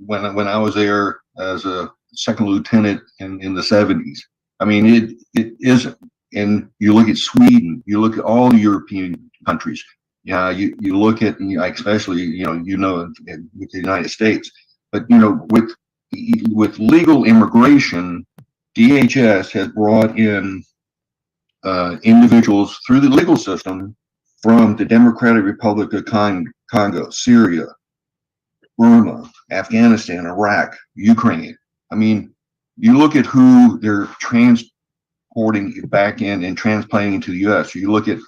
when I was there as a second lieutenant in the 70s. I mean, it isn't. And you look at Sweden, you look at all the European countries. Yeah, you look at, especially, with the United States, but, with legal immigration, DHS has brought in individuals through the legal system from the Democratic Republic of Congo, Syria, Burma, Afghanistan, Iraq, Ukraine. I mean, you look at who they're transporting back in and transplanting to the U.S. You look at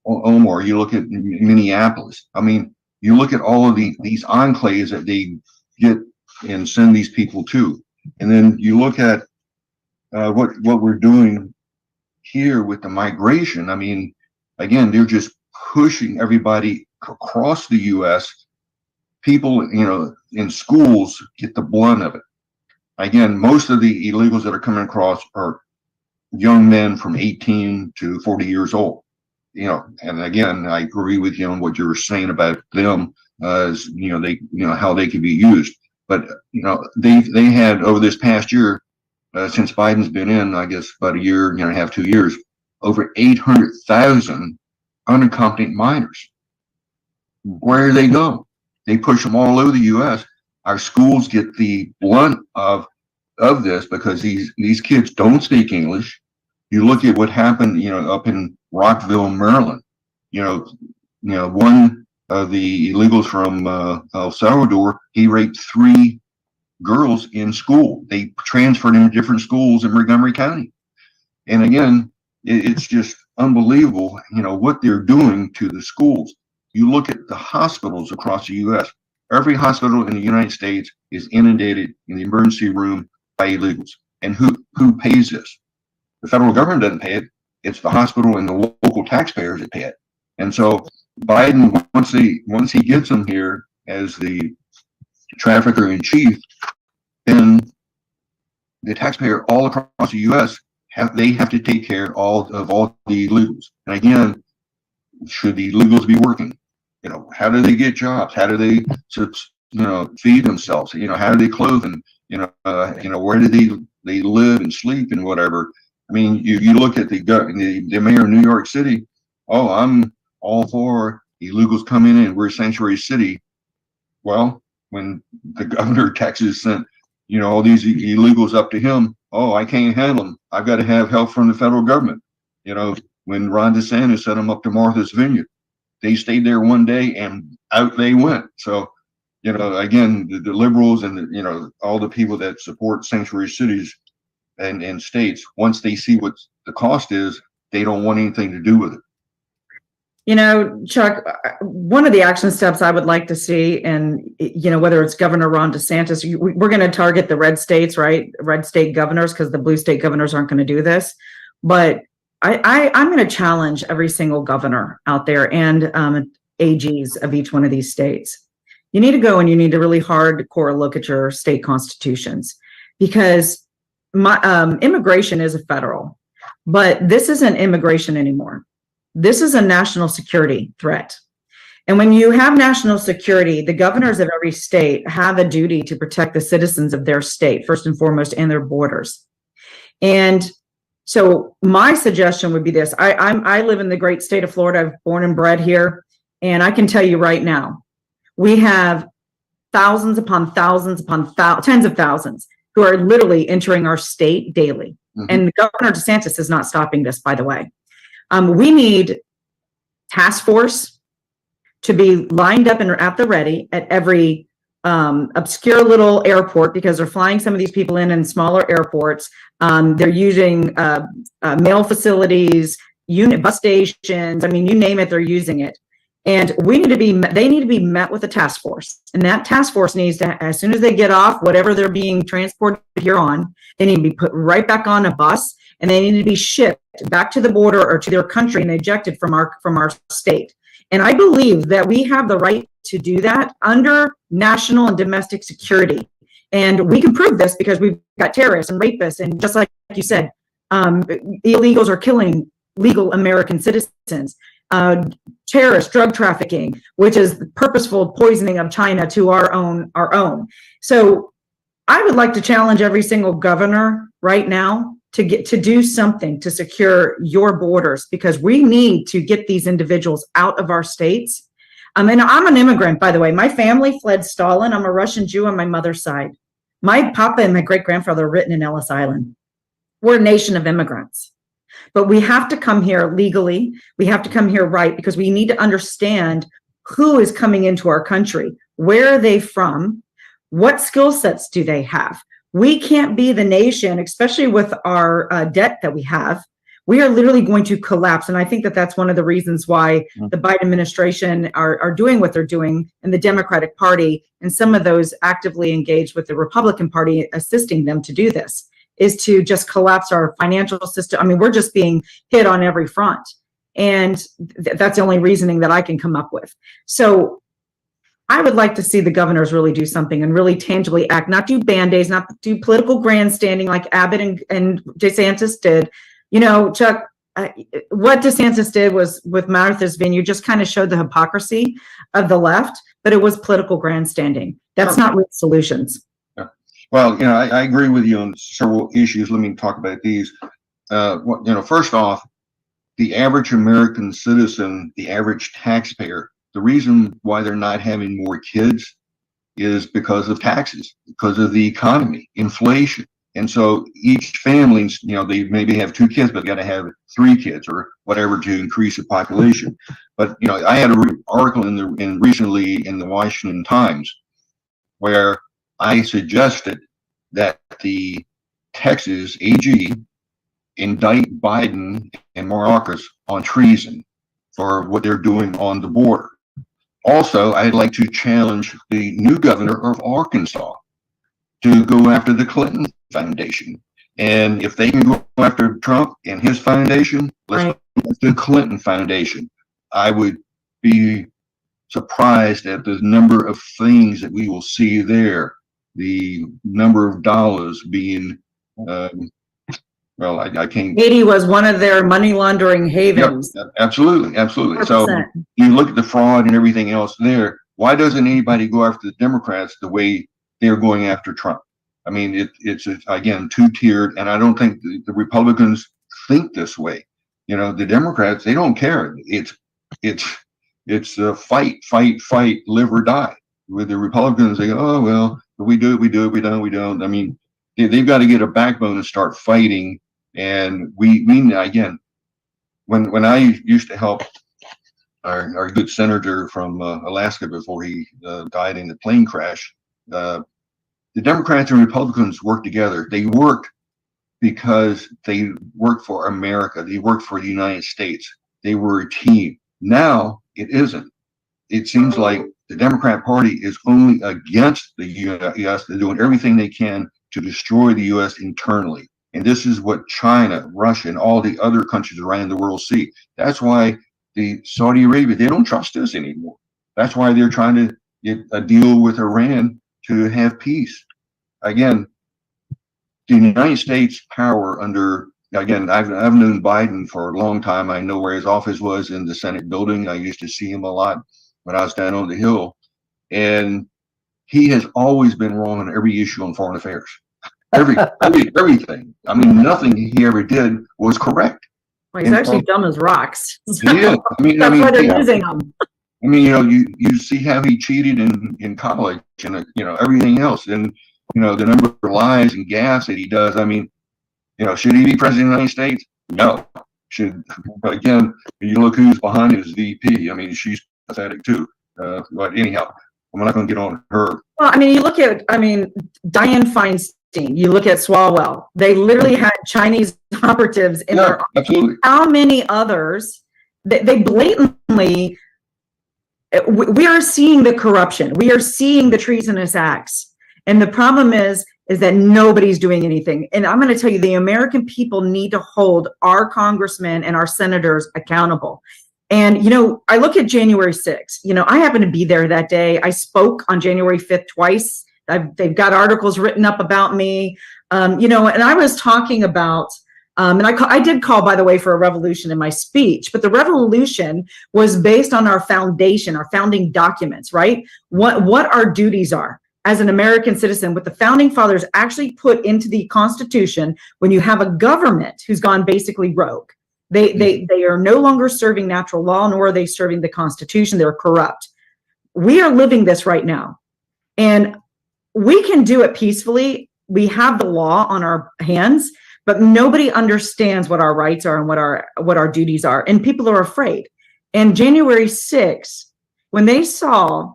Omar, you look at Minneapolis. I mean, you look at all of these enclaves that they get and send these people to. And then you look at what we're doing here with the migration. I mean, again, they're just pushing everybody across the U.S. People, in schools get the blunt of it. Again, most of the illegals that are coming across are young men from 18 to 40 years old. And again, I agree with you on what you were saying about them, as how they can be used. But they had over this past year, since Biden's been in, I guess about a year and a half, 2 years, over 800,000 unaccompanied minors. Where do they go? They push them all over the U.S. Our schools get the blunt of this because these kids don't speak English. You look at what happened, up in Rockville, Maryland. One of the illegals from El Salvador, he raped 3 girls in school. They transferred him to different schools in Montgomery County. And again, it's just unbelievable, what they're doing to the schools. You look at the hospitals across the U.S. Every hospital in the United States is inundated in the emergency room by illegals. And who pays this? The federal government doesn't pay it. It's the hospital and the local taxpayers that pay it. And so Biden, once he gets them here as the trafficker in chief, then the taxpayer all across the U.S. have to take care of all the illegals. And again, should the illegals be working? How do they get jobs? How do they feed themselves? How do they clothe, and where do they live and sleep and whatever? I mean, you look at the mayor of New York City. Oh, I'm all for illegals coming in. We're a sanctuary city. Well, when the governor of Texas sent all these illegals up to him, oh, I can't handle them. I've got to have help from the federal government. When Ron DeSantis sent them up to Martha's Vineyard, they stayed there one day and out they went. So, again, the liberals and all the people that support sanctuary cities and states, once they see what the cost is, they don't want anything to do with it. Chuck, one of the action steps I would like to see, and whether it's Governor Ron DeSantis, we're going to target the red states, right? Red state governors, because the blue state governors aren't going to do this. But I'm going to challenge every single governor out there and AGs of each one of these states. You need to go and you need to really hardcore look at your state constitutions, because immigration is a federal, but this isn't immigration anymore. This is a national security threat. And when you have national security, the governors of every state have a duty to protect the citizens of their state, first and foremost, and their borders. And so my suggestion would be this. I live in the great state of Florida. I'm born and bred here. And I can tell you right now, we have thousands upon thousands upon tens of thousands who are literally entering our state daily. Mm-hmm. And Governor DeSantis is not stopping this, by the way. We need task force to be lined up and at the ready at every obscure little airport, because they're flying some of these people in smaller airports. They're using mail facilities, bus stations. I mean, you name it, they're using it. And they need to be met with a task force. And that task force needs to, as soon as they get off whatever they're being transported here on, they need to be put right back on a bus, and they need to be shipped back to the border or to their country and ejected from our state. And I believe that we have the right to do that under national and domestic security. And we can prove this because we've got terrorists and rapists. And just like you said, illegals are killing legal American citizens. Terrorist drug trafficking, which is the purposeful poisoning of China to our own. So I would like to challenge every single governor right now to do something to secure your borders, because we need to get these individuals out of our states. And I'm an immigrant, by the way. My family fled Stalin. I'm a Russian Jew on my mother's side. My papa and my great-grandfather were written in Ellis Island. We're a nation of immigrants. But we have to come here legally. We have to come here right, because we need to understand who is coming into our country. Where are they from? What skill sets do they have? We can't be the nation, especially with our debt that we have. We are literally going to collapse. And I think that that's one of the reasons why the Biden administration are doing what they're doing, and the Democratic Party and some of those actively engaged with the Republican Party assisting them to do this, is to just collapse our financial system. I mean, we're just being hit on every front. And that's the only reasoning that I can come up with. So I would like to see the governors really do something and really tangibly act, not do band-aids, not do political grandstanding like Abbott and DeSantis did. Chuck, what DeSantis did was with Martha's Vineyard just kind of showed the hypocrisy of the left, but it was political grandstanding. That's not real solutions. Well, I agree with you on several issues. Let me talk about these. First off, the average American citizen, the average taxpayer, the reason why they're not having more kids is because of taxes, because of the economy, inflation. And so each family, they maybe have 2 kids, but got to have 3 kids or whatever to increase the population. But, I had an article recently in the Washington Times where I suggested that the Texas AG indict Biden and Marcus on treason for what they're doing on the border. Also, I'd like to challenge the new governor of Arkansas to go after the Clinton Foundation. And if they can go after Trump and his foundation, let's go after the Clinton Foundation. I would be surprised at the number of things that we will see there. The number of dollars being, well, I can't. Haiti was one of their money laundering havens. Yep, absolutely, absolutely. 100%. So you look at the fraud and everything else there. Why doesn't anybody go after the Democrats the way they're going after Trump? I mean, it's again two-tiered, and I don't think the Republicans think this way. You know, the Democrats, they don't care. It's a fight, live or die. With the Republicans, they go, oh well, we do it, we don't. I mean, they've got to get a backbone and start fighting. And we again, when I used to help our good senator from Alaska before he died in the plane crash, the Democrats and Republicans worked together. They worked because they worked for America. They worked for the United States. They were a team. Now it isn't. It seems like the Democrat Party is only against the U.S. They're doing everything they can to destroy the U.S. internally. And this is what China, Russia, and all the other countries around the world see. That's why the Saudi Arabia, they don't trust us anymore. That's why they're trying to get a deal with Iran to have peace. Again, the United States power under, again, I've known Biden for a long time. I know where his office was in the Senate building. I used to see him a lot when I was down on the Hill. And he has always been wrong on every issue on foreign affairs. Everything. I mean, nothing he ever did was correct. Well, he's actually dumb as rocks. Yeah, That's why they're using him. I mean, you know, you see how he cheated in college and everything else, and the number of lies and gaffes that he does. I mean, should he be president of the United States? No. Again, you look who's behind his VP. I mean, she's pathetic too. But anyhow, I'm not going to get on her. Well, I mean, you look at, Dianne Feinstein. You look at Swalwell. They literally had Chinese operatives in their. Absolutely. How many others? They blatantly. We are seeing the corruption. We are seeing the treasonous acts, and the problem is that nobody's doing anything. And I'm going to tell you, the American people need to hold our congressmen and our senators accountable. And I look at January 6th. I happened to be there that day. I spoke on January 5th twice. They've got articles written up about me, and I was talking about, and I did call, by the way, for a revolution in my speech, but the revolution was based on our foundation, our founding documents, right? What our duties are as an American citizen, what the founding fathers actually put into the Constitution. When you have a government who's gone basically rogue, they are no longer serving natural law, nor are they serving the Constitution. They're corrupt. We are living this right now, and we can do it peacefully. We have the law on our hands, but nobody understands what our rights are and what our duties are. And people are afraid. And January 6th, when they saw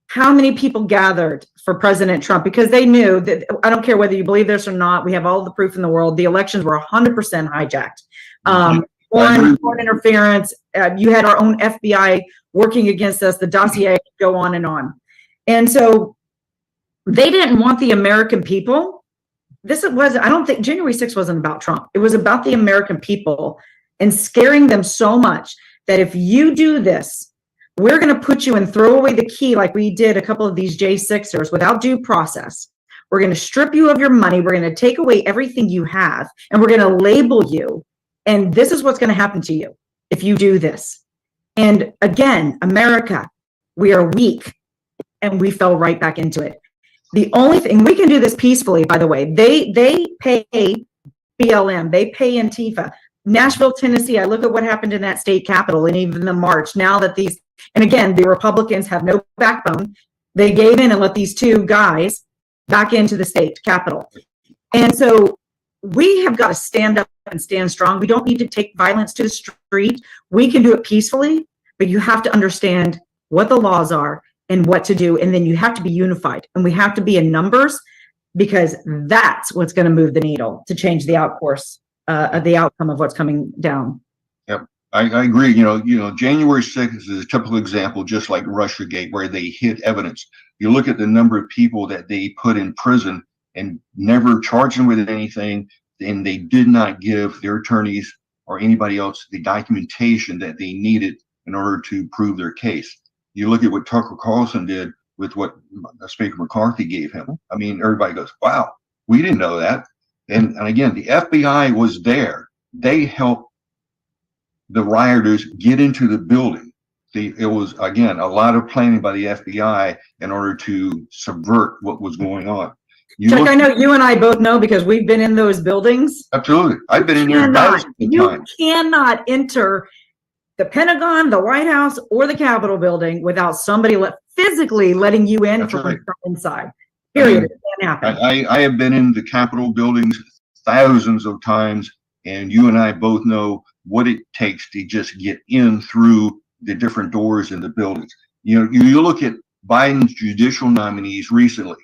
how many people gathered for President Trump, because they knew that, I don't care whether you believe this or not, we have all the proof in the world, the elections were 100% hijacked. Foreign interference. You had our own FBI working against us, the dossier could go on and on. And so they didn't want the American people. I don't think January 6th wasn't about Trump. It was about the American people and scaring them so much that if you do this, we're going to put you and throw away the key like we did a couple of these J6ers without due process. We're going to strip you of your money. We're going to take away everything you have, and we're going to label you. And this is what's going to happen to you if you do this. And again, America, we are weak, and we fell right back into it. The only thing, we can do this peacefully, by the way, they pay BLM, they pay Antifa. Nashville, Tennessee, I look at what happened in that state capitol and even the march. Now that and again, the Republicans have no backbone. They gave in and let these two guys back into the state capitol. And so we have got to stand up and stand strong. We don't need to take violence to the street. We can do it peacefully, but you have to understand what the laws are and what to do. And then you have to be unified, and we have to be in numbers, because that's what's going to move the needle to change the outcourse the outcome of what's coming down. Yep, I agree. January 6th is a typical example, just like Russiagate, where they hid evidence. You look at the number of people that they put in prison and never charged them with anything, and they did not give their attorneys or anybody else the documentation that they needed in order to prove their case. You look at what Tucker Carlson did with what Speaker McCarthy gave him. I mean, everybody goes, wow, we didn't know that. And again, the FBI was there. They helped the rioters get into the building. It was, again, a lot of planning by the FBI in order to subvert what was going on. Chuck, I know you and I both know because we've been in those buildings. Absolutely. I've been in there thousands of times. You cannot enter the Pentagon, the White House, or the Capitol building without somebody physically letting you in from inside. Period. It can't happen. I have been in the Capitol buildings thousands of times, and you and I both know what it takes to just get in through the different doors in the buildings. You look at Biden's judicial nominees recently.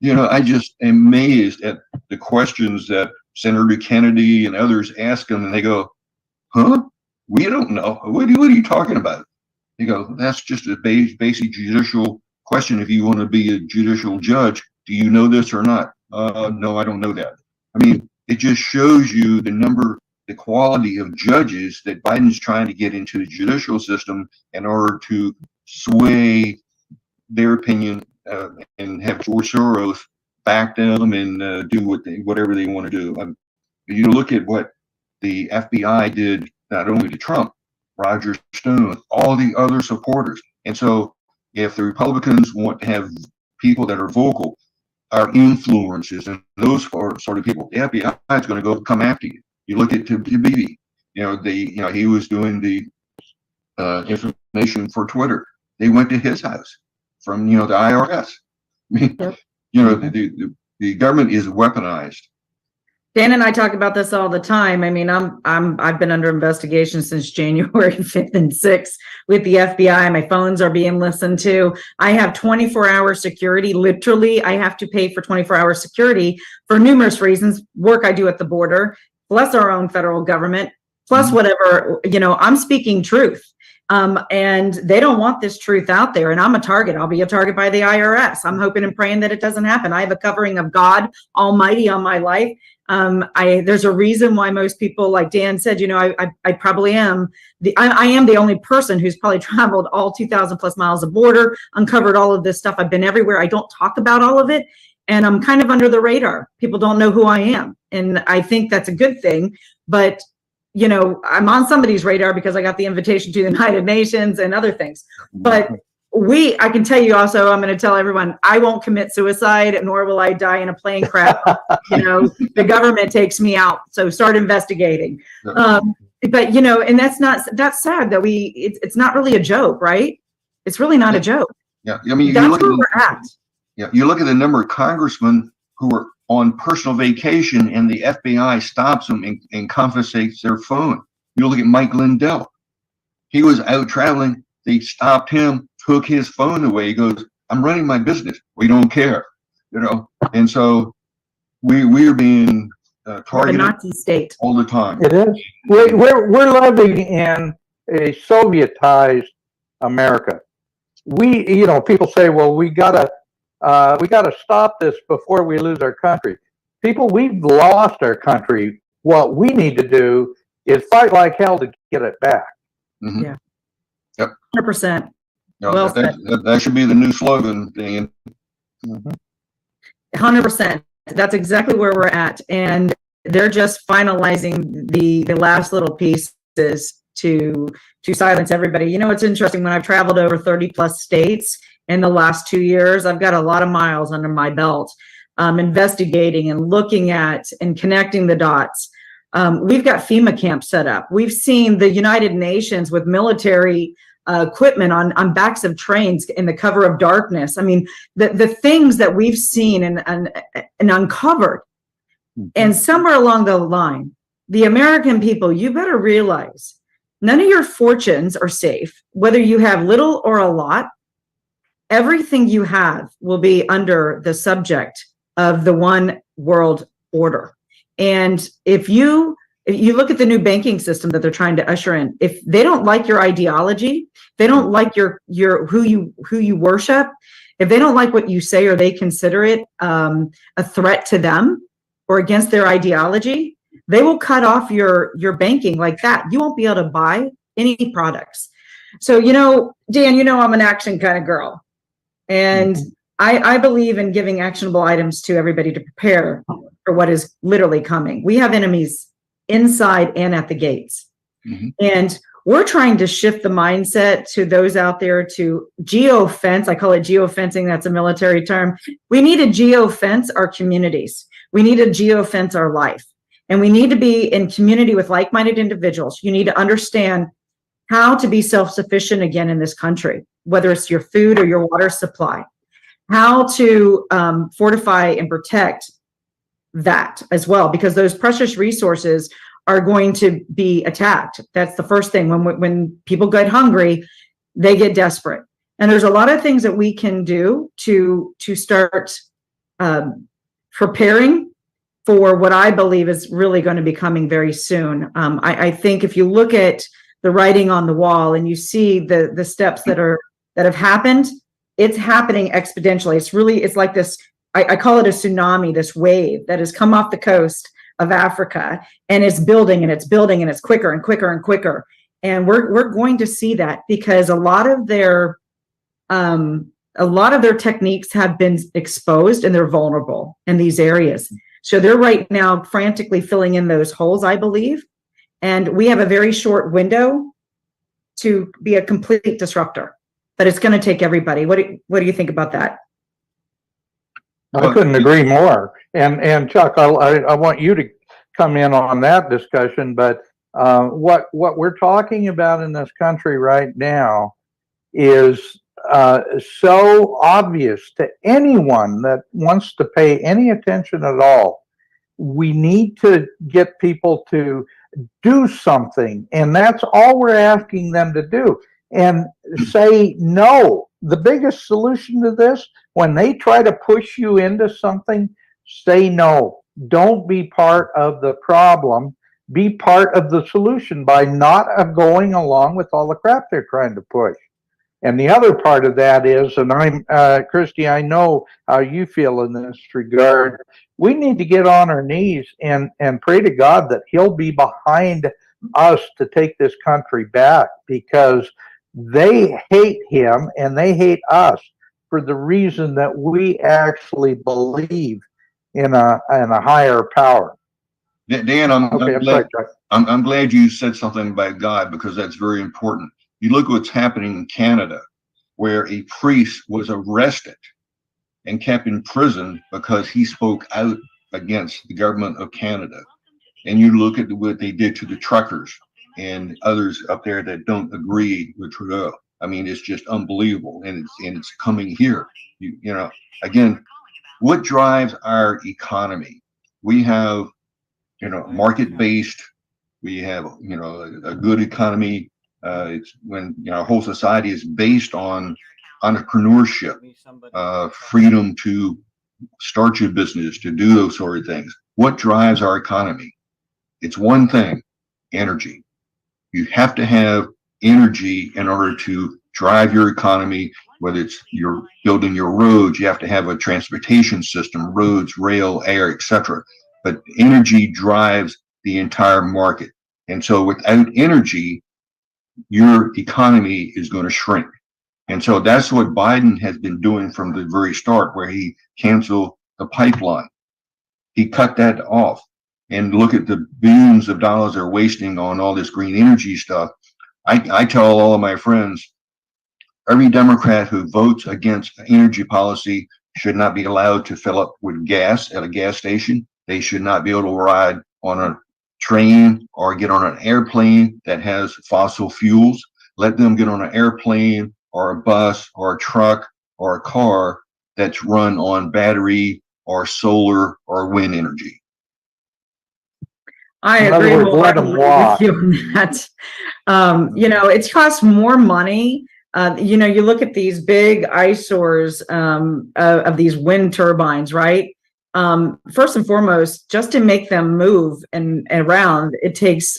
I just am amazed at the questions that Senator Kennedy and others ask them, and they go, huh? We don't know. What are you talking about? They go, that's just a basic judicial question. If you want to be a judicial judge, do you know this or not? No, I don't know that. I mean, it just shows you the quality of judges that Biden's trying to get into the judicial system in order to sway their opinion and have George Soros back them and do whatever they want to do. You look at what the FBI did, not only to Trump, Roger Stone, all the other supporters. And so if the Republicans want to have people that are vocal, are influencers and those sort of people, the FBI is going to come after you. You look at Tbilisi, he was doing the information for Twitter. They went to his house from, the IRS. I mean, the government is weaponized. Dan and I talk about this all the time. I mean, I've been under investigation since January 5th and 6th with the FBI. My phones are being listened to. I have 24-hour security. Literally, I have to pay for 24-hour security for numerous reasons. Work I do at the border, plus our own federal government, plus whatever, I'm speaking truth. And they don't want this truth out there. And I'm a target. I'll be a target by the IRS. I'm hoping and praying that it doesn't happen. I have a covering of God Almighty on my life. There's a reason why most people, like Dan said, I probably am I am the only person who's probably traveled all 2,000 plus miles of border, uncovered all of this stuff. I've been everywhere. I don't talk about all of it. And I'm kind of under the radar. People don't know who I am. And I think that's a good thing. But I'm on somebody's radar because I got the invitation to the United Nations and other things. But I can tell you also, I'm going to tell everyone, I won't commit suicide, nor will I die in a plane crash. The government takes me out. So start investigating. But, and that's sad that it's not really a joke, right? It's really not a joke. Yeah. I mean, that's where we're at. Yeah. You look at the number of congressmen who are on personal vacation and the FBI stops them and confiscates their phone. You look at Mike Lindell. He was out traveling. They stopped him, took his phone away. He goes, I'm running my business. We don't care, And so we're being targeted the Nazi state all the time. It is. We're living in a Sovietized America. People say, well, we gotta stop this before we lose our country. People, we've lost our country. What we need to do is fight like hell to get it back. Mm-hmm. Yeah. Yep. 100%. No, Well that should be the new slogan, Dan. 100%. That's exactly where we're at. And they're just finalizing the last little pieces to silence everybody. It's interesting, when I've traveled over 30 plus states in the last 2 years, I've got a lot of miles under my belt, investigating and looking at and connecting the dots. We've got FEMA camps set up. We've seen the United Nations with military equipment on backs of trains in the cover of darkness. I mean, the things that we've seen and uncovered. And somewhere along the line, the American people, you better realize none of your fortunes are safe, whether you have little or a lot. Everything you have will be under the subject of the one world order. And if you look at the new banking system that they're trying to usher in, if they don't like your ideology, they don't like your who you worship, if they don't like what you say, or they consider it a threat to them or against their ideology, they will cut off your banking like that. You won't be able to buy any products. So, Dan, I'm an action kind of girl. And I believe in giving actionable items to everybody to prepare for what is literally coming. We have enemies inside and at the gates. And we're trying to shift the mindset to those out there to geofence. I call it geofencing. That's a military term. We need to geofence our communities. We need to geofence our life. And we need to be in community with like-minded individuals. You need to understand how to be self-sufficient again in this country, whether it's your food or your water supply, how to fortify and protect that as well, because those precious resources are going to be attacked. That's the first thing. When people get hungry, they get desperate. And there's a lot of things that we can do to start preparing for what I believe is really going to be coming very soon. I think if you look at the writing on the wall and you see the steps that have happened, it's happening exponentially. It's like this, I call it a tsunami, this wave that has come off the coast of Africa, and it's building and it's building and it's quicker and quicker and quicker. And we're going to see that because a lot of their techniques have been exposed and they're vulnerable in these areas. So they're right now frantically filling in those holes, I believe. And we have a very short window to be a complete disruptor, but it's going to take everybody. What do you think about that? I couldn't agree more. And Chuck, I want you to come in on that discussion. But what we're talking about in this country right now is so obvious to anyone that wants to pay any attention at all. We need to get people to do something, and that's all we're asking them to do. And say no. The biggest solution to this, when they try to push you into something, say no. Don't be part of the problem. Be part of the solution by not going along with all the crap they're trying to push. And the other part of that is, and Christie, I know how you feel in this regard. We need to get on our knees and pray to God that He'll be behind us to take this country back, because they hate Him and they hate us for the reason that we actually believe in a higher power. Dan, I'm glad you said something about God, because that's very important. You look at what's happening in Canada, where a priest was arrested and kept in prison because he spoke out against the government of Canada. And you look at what they did to the truckers and others up there that don't agree with Trudeau. I mean, it's just unbelievable, and it's coming here. Again, what drives our economy? We have, market-based. We have, a good economy. It's when our whole society is based on entrepreneurship, freedom to start your business, to do those sort of things. What drives our economy? It's one thing: energy. You have to have energy in order to drive your economy. Whether it's you're building your roads, you have to have a transportation system, roads, rail, air, etc. But energy drives the entire market. And so without energy, your economy is going to shrink. And so that's what Biden has been doing from the very start, where he canceled the pipeline. He cut that off. And look at the billions of dollars they're wasting on all this green energy stuff. I tell all of my friends, every Democrat who votes against energy policy should not be allowed to fill up with gas at a gas station. They should not be able to ride on a train or get on an airplane that has fossil fuels. Let them get on an airplane or a bus or a truck or a car that's run on battery or solar or wind energy. I agree wholeheartedly with you on that. It's cost more money. You look at these big eyesores of these wind turbines, right? First and foremost, just to make them move and around, it takes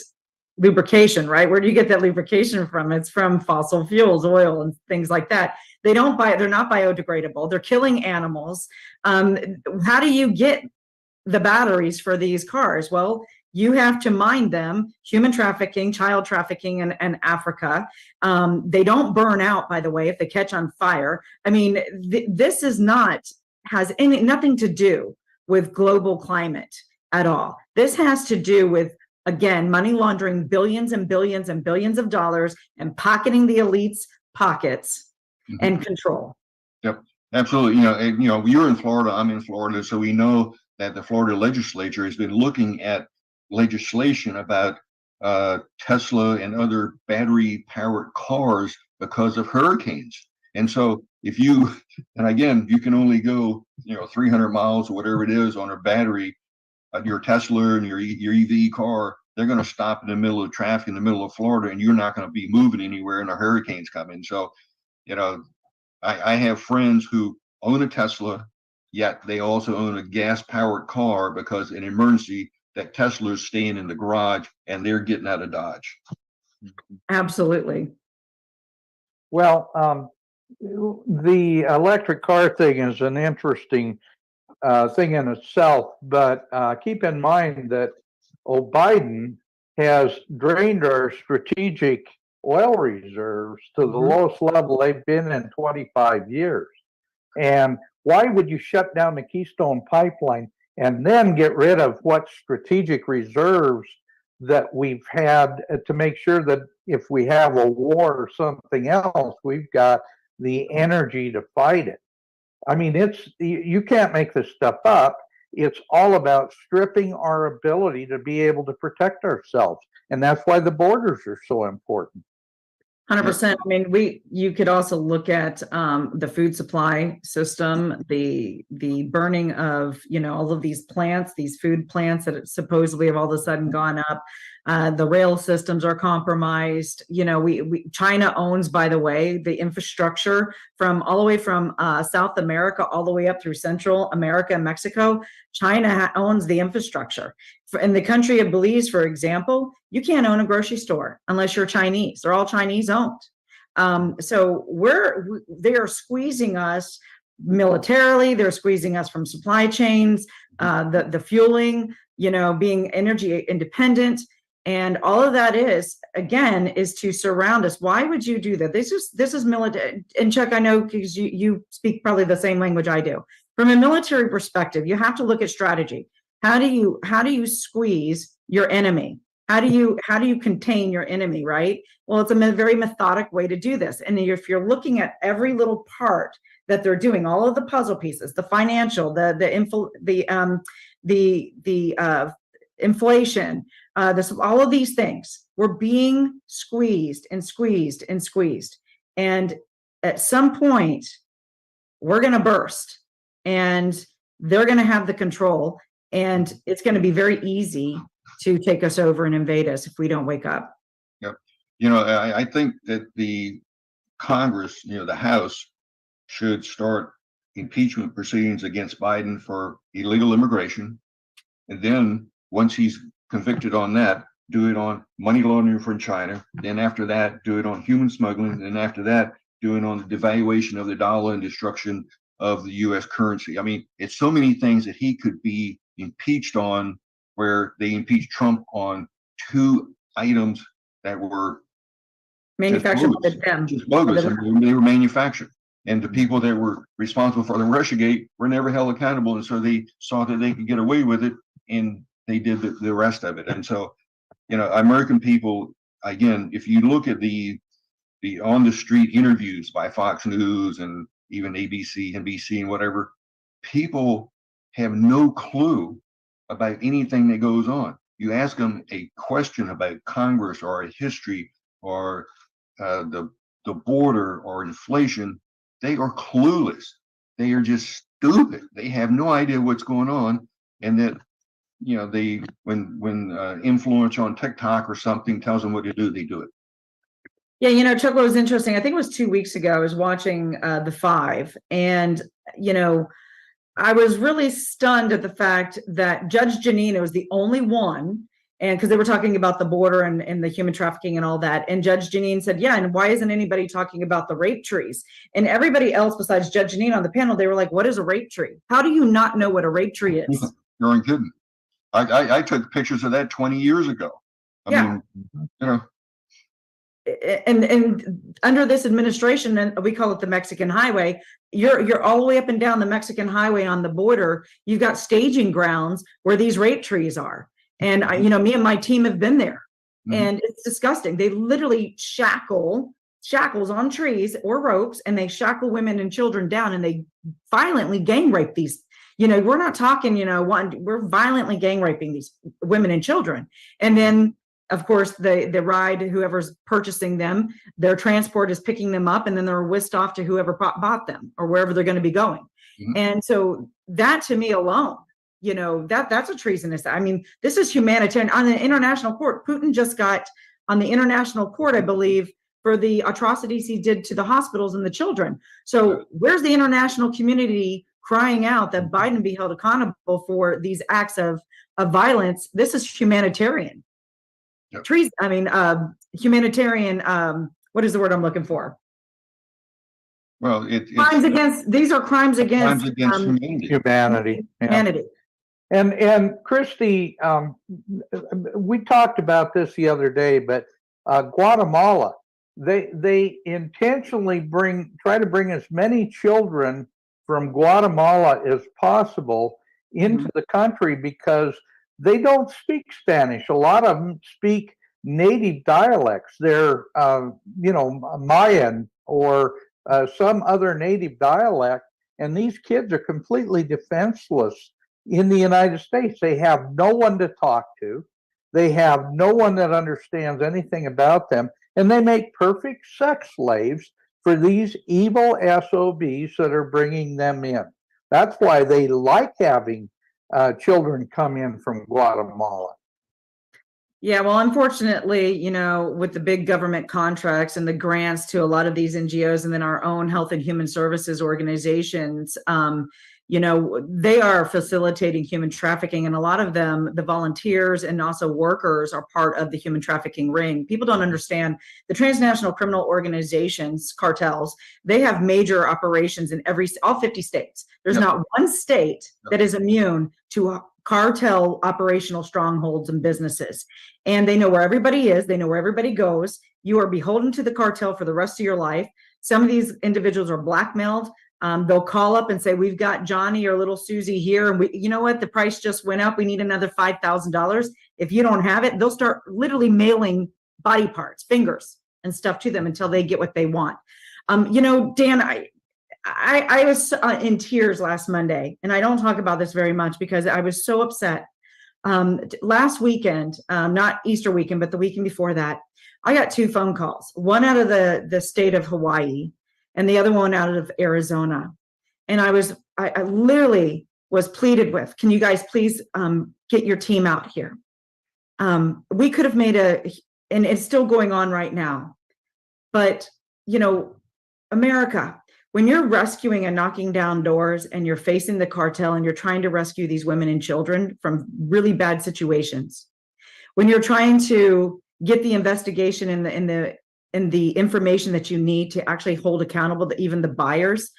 lubrication, right? Where do you get that lubrication from? It's from fossil fuels, oil, and things like that. They're not biodegradable. They're killing animals. How do you get the batteries for these cars? Well, you have to mine them. Human trafficking, child trafficking in Africa. They don't burn out, by the way, if they catch on fire. I mean, this is has nothing to do with global climate at all. This has to do with, again, money laundering billions and billions and billions of dollars and pocketing the elites' pockets and control. Yep, absolutely. You're in Florida, I'm in Florida, so we know that the Florida legislature has been looking at legislation about Tesla and other battery-powered cars because of hurricanes. And so and again, you can only go 300 miles or whatever it is on a battery. Your Tesla and your EV car, they're going to stop in the middle of traffic in the middle of Florida, and you're not going to be moving anywhere, and a hurricane's coming. So, I have friends who own a Tesla, yet they also own a gas-powered car because in an emergency, that Tesla is staying in the garage and they're getting out of Dodge. Absolutely. Well, the electric car thing is an interesting thing in itself, but keep in mind that Biden has drained our strategic oil reserves to the lowest level they've been in 25 years. And why would you shut down the Keystone Pipeline and then get rid of what strategic reserves that we've had to make sure that if we have a war or something else, we've got the energy to fight it? I mean, you can't make this stuff up. It's all about stripping our ability to be able to protect ourselves. And that's why the borders are so important. 100%. I mean, you could also look at the food supply system, the burning of, all of these plants, these food plants that supposedly have all of a sudden gone up. The rail systems are compromised. China owns, by the way, the infrastructure from all the way from South America all the way up through Central America and Mexico. China owns the infrastructure. In the country of Belize, for example, you can't own a grocery store unless you're Chinese. They're all Chinese owned. So they are squeezing us militarily. They're squeezing us from supply chains, the fueling, being energy independent. And all of that is to surround us. Why would you do that? This is military. And Chuck, I know because you speak probably the same language I do. From a military perspective, you have to look at strategy. How do you squeeze your enemy? How do you contain your enemy, right? Well, it's a very methodic way to do this. And if you're looking at every little part that they're doing, all of the puzzle pieces, the financial, the inflation, all of these things, we're being squeezed and squeezed and squeezed. And at some point, we're going to burst, and they're going to have the control, and it's going to be very easy to take us over and invade us if we don't wake up. Yep. I think that the Congress, the House, should start impeachment proceedings against Biden for illegal immigration. And then once he's convicted on that, do it on money laundering from China. Then after that, do it on human smuggling. And then after that, do it on the devaluation of the dollar and destruction of the U.S. currency. I mean, it's so many things that he could be impeached on, where they impeached Trump on 2 items that were manufactured just bogus, and they were manufactured. And the people that were responsible for the Russiagate were never held accountable. And so they saw that they could get away with it, and they did the rest of it. And so, American people, again, if you look at the on the street interviews by Fox News and even ABC, NBC, and whatever, people have no clue about anything that goes on. You ask them a question about Congress or a history or the border or inflation, they are clueless. They are just stupid. They have no idea what's going on, and that they when influence on TikTok or something tells them what to do, they do it. Yeah, Chuck, what was interesting, I think it was 2 weeks ago, I was watching The Five, and I was really stunned at the fact that Judge Janina was the only one, and because they were talking about the border and the human trafficking and all that. And Judge Janine said, yeah, and why isn't anybody talking about the rape trees? And everybody else besides Judge Janine on the panel, they were like, what is a rape tree? How do you not know what a rape tree is? You're kidding. I took pictures of that 20 years ago. I mean, you know. And under this administration, and we call it the Mexican highway, you're all the way up and down the Mexican highway on the border. You've got staging grounds where these rape trees are. And you know, me and my team have been there, and it's disgusting. They literally shackles on trees or ropes, and they shackle women and children down, and they violently gang rape these. You know, we're not talking, you know, we're violently gang raping these women and children. And then, of course, the ride, whoever's purchasing them, their transport is picking them up, and then they're whisked off to whoever bought them or wherever they're going to be going. And so that, to me alone, you know, that's a treasonous. I mean, this is humanitarian. On the international court, Putin just got on the international court, I believe, for the atrocities he did to the hospitals and the children. So where's the international community crying out that Biden be held accountable for these acts of violence? This is humanitarian. Trees, I mean, humanitarian, what is the word I'm looking for? Well, these are crimes against humanity. Humanity. And Christie, we talked about this the other day, but Guatemala, they intentionally try to bring as many children from Guatemala as possible into the country because they don't speak Spanish. A lot of them speak native dialects. They're, you know, Mayan or some other native dialect, and these kids are completely defenseless in the United States. They have no one to talk to. They have no one that understands anything about them, and they make perfect sex slaves for these evil SOBs that are bringing them in. That's why they like having children come in from Guatemala. Yeah, well, unfortunately, you know, with the big government contracts and the grants to a lot of these NGOs and then our own health and human services organizations, you know, they are facilitating human trafficking, and a lot of them, the volunteers and also workers, are part of the human trafficking ring. People don't understand the transnational criminal organizations, cartels. They have major operations in all 50 states. There's not one state that is immune to cartel operational strongholds and businesses. And they know where everybody is. They know where everybody goes. You are beholden to the cartel for the rest of your life. Some of these individuals are blackmailed. They'll call up and say, we've got Johnny or little Susie here, and you know what, the price just went up, we need another $5,000. If you don't have it, they'll start literally mailing body parts, fingers and stuff to them until they get what they want. You know, Dan, I was in tears last Monday, and I don't talk about this very much because I was so upset. Last weekend, not Easter weekend, but the weekend before that, I got 2 phone calls, one out of the state of Hawaii and the other one out of Arizona. And I literally was pleaded with, can you guys please get your team out here? We could have made and it's still going on right now. But, you know, America, when you're rescuing and knocking down doors and you're facing the cartel and you're trying to rescue these women and children from really bad situations, when you're trying to get the investigation and the information that you need to actually hold accountable even the buyers,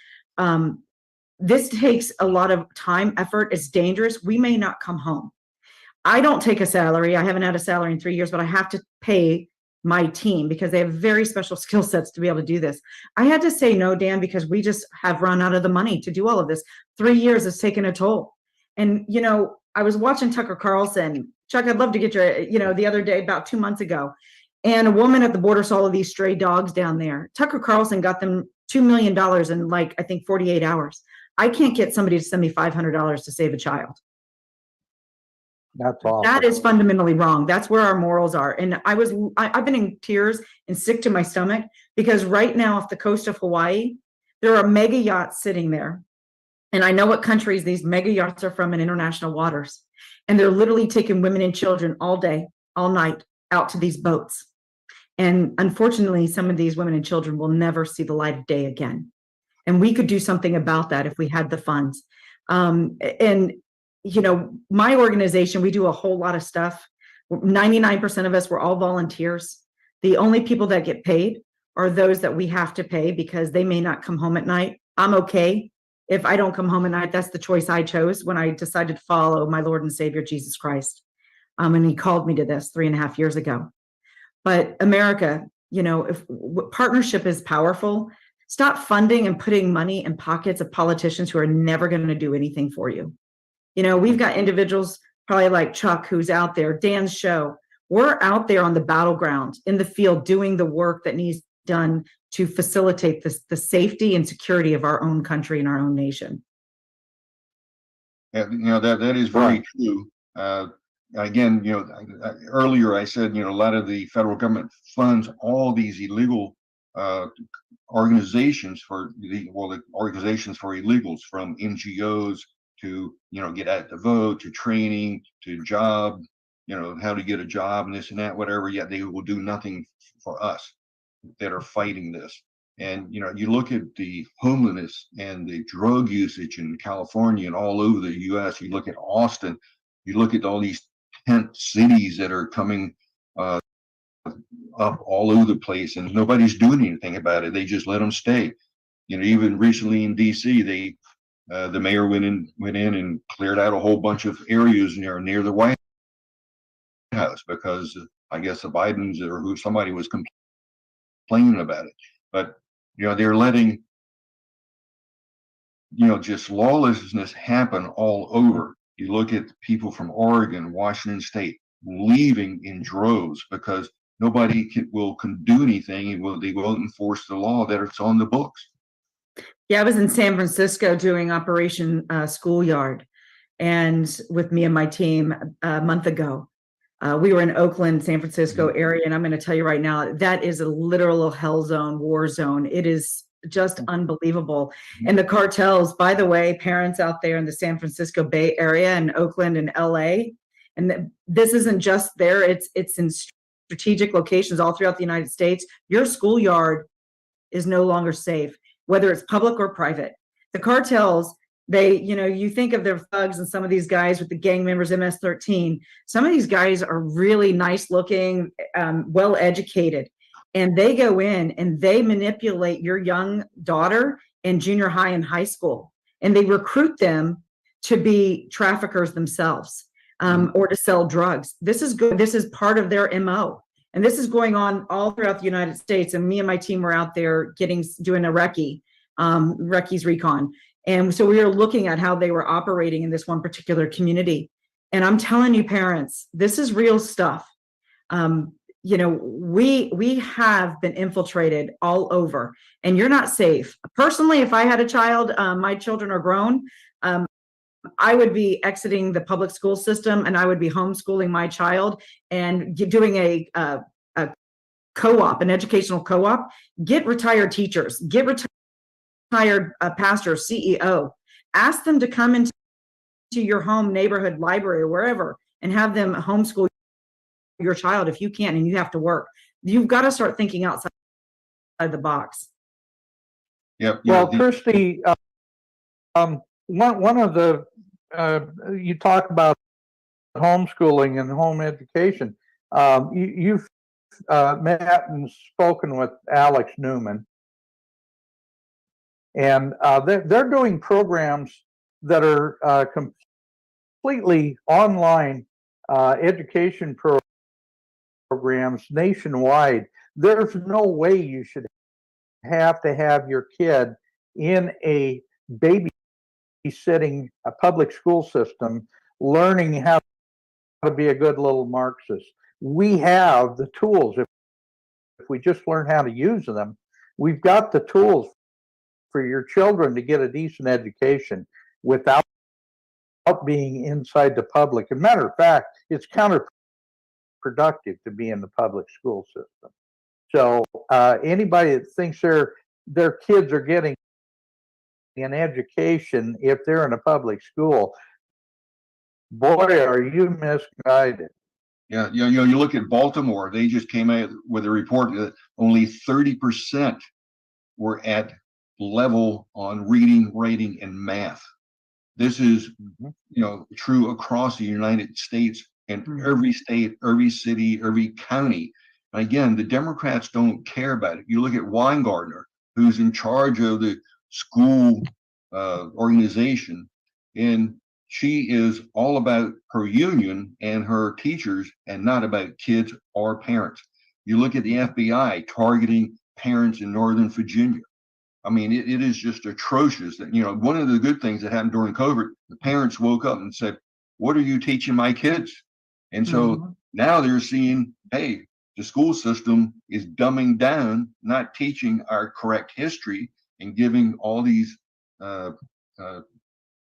this takes a lot of time, effort. It's dangerous. We may not come home. I don't take a salary. I haven't had a salary in 3 years, but I have to pay my team because they have very special skill sets to be able to do this. I had to say no, Dan, because we just have run out of the money to do all of this. 3 years has taken a toll. And, you know, I was watching Tucker Carlson. Chuck, I'd love to get your, you know, the other day, about 2 months ago, and a woman at the border saw all of these stray dogs down there. Tucker Carlson got them $2 million in, like, I think 48 hours. I can't get somebody to send me $500 to save a child. That's awful. That is fundamentally wrong. That's where our morals are. And I've been in tears and sick to my stomach because right now off the coast of Hawaii, there are mega yachts sitting there. And I know what countries these mega yachts are from in international waters. And they're literally taking women and children all day, all night out to these boats. And unfortunately, some of these women and children will never see the light of day again. And we could do something about that if we had the funds. And, my organization, we do a whole lot of stuff. 99% of us, we're all volunteers. The only people that get paid are those that we have to pay because they may not come home at night. I'm okay if I don't come home at night. That's the choice I chose when I decided to follow my Lord and Savior, Jesus Christ. And he called me to this 3.5 years ago. But America, if partnership is powerful, stop funding and putting money in pockets of politicians who are never going to do anything for you. We've got individuals probably like Chuck, who's out there, Dan's show. We're out there on the battleground in the field doing the work that needs done to facilitate the safety and security of our own country and our own nation. Yeah, that is very true. Again, earlier I said, a lot of the federal government funds all these illegal organizations for the organizations for illegals, from NGOs to, get out to vote, to training, to job, how to get a job and this and that, whatever. Yet they will do nothing for us that are fighting this. And, you look at the homelessness and the drug usage in California and all over the US, you look at Austin, you look at all these tent cities that are coming up all over the place, and nobody's doing anything about it. They just let them stay. Even recently in DC, the mayor went in and cleared out a whole bunch of areas near the White House because I guess the Bidens or somebody was complaining about it. But they're letting just lawlessness happen all over. You look at people from Oregon, Washington State leaving in droves because nobody will do anything, and they won't enforce the law that it's on the books. Yeah, I was in San Francisco doing Operation Schoolyard, and with me and my team a month ago. We were in Oakland, San Francisco area, and I'm going to tell you right now, that is a literal hell zone, war zone. It is just unbelievable. And the cartels, by the way, parents out there in the San Francisco Bay Area and Oakland and LA, and this isn't just there, it's in strategic locations all throughout the United States. Your schoolyard is no longer safe, whether it's public or private. The cartels, you think of their thugs and some of these guys with the gang members, MS-13. Some of these guys are really nice looking, well educated, and they go in and they manipulate your young daughter in junior high and high school, and they recruit them to be traffickers themselves, or to sell drugs. This is good. This is part of their MO. And this is going on all throughout the United States. And me and my team were out there doing a recce's recon. And so we were looking at how they were operating in this one particular community. And I'm telling you, parents, this is real stuff. We have been infiltrated all over, and you're not safe. Personally, if I had a child, my children are grown, I would be exiting the public school system, and I would be homeschooling my child and doing a co-op, an educational co-op. Get retired teachers, get retired pastors, CEO, ask them to come into your home, neighborhood, library, or wherever, and have them homeschool your child if you can, and you have to work. You've got to start thinking outside the box. Yep. Well, Christie, one of the you talk about homeschooling and home education. You've met and spoken with Alex Newman, and they're doing programs that are completely online education programs nationwide. There's no way you should have to have your kid in a babysitting a public school system learning how to be a good little Marxist. We have the tools. If we just learn how to use them, we've got the tools for your children to get a decent education without being inside the public. As a matter of fact, it's counterproductive to be in the public school system. So anybody that thinks their kids are getting an education if they're in a public school, boy, are you misguided. Yeah, you look at Baltimore, they just came out with a report that only 30% were at level on reading, writing, and math. This is, true across the United States, and every state, every city, every county. And again, the Democrats don't care about it. You look at Weingartner, who's in charge of the school organization, and she is all about her union and her teachers and not about kids or parents. You look at the FBI targeting parents in Northern Virginia. I mean, it is just atrocious. That, one of the good things that happened during COVID, the parents woke up and said, "What are you teaching my kids?" And so now they're seeing, hey, the school system is dumbing down, not teaching our correct history and giving all these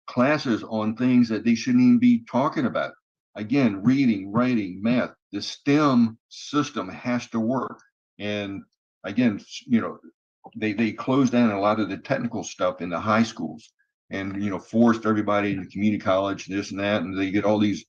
classes on things that they shouldn't even be talking about. Again, reading, writing, math. The STEM system has to work. And again, they closed down a lot of the technical stuff in the high schools, and forced everybody into community college, this and that, and they get all these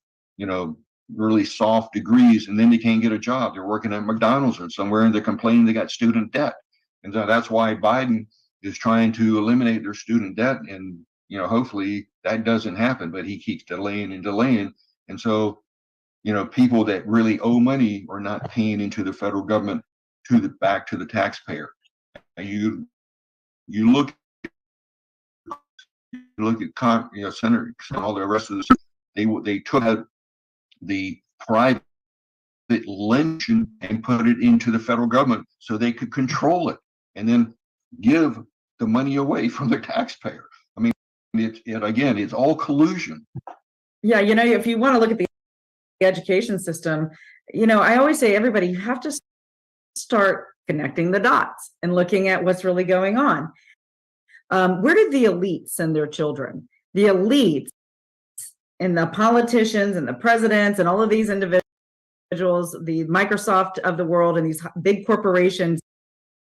really soft degrees, and then they can't get a job. They're working at McDonald's or somewhere, and they're complaining they got student debt. And so that's why Biden is trying to eliminate their student debt, and hopefully that doesn't happen, but he keeps delaying and delaying. And so people that really owe money are not paying into the federal government back to the taxpayer. You look at Senator and all the rest of this. They took out the private lending and put it into the federal government so they could control it and then give the money away from the taxpayer. I mean, it's all collusion. Yeah, if you want to look at the education system, I always say, everybody, you have to start connecting the dots and looking at what's really going on. Where did the elites send their children? The elites and the politicians and the presidents and all of these individuals, the Microsoft of the world and these big corporations,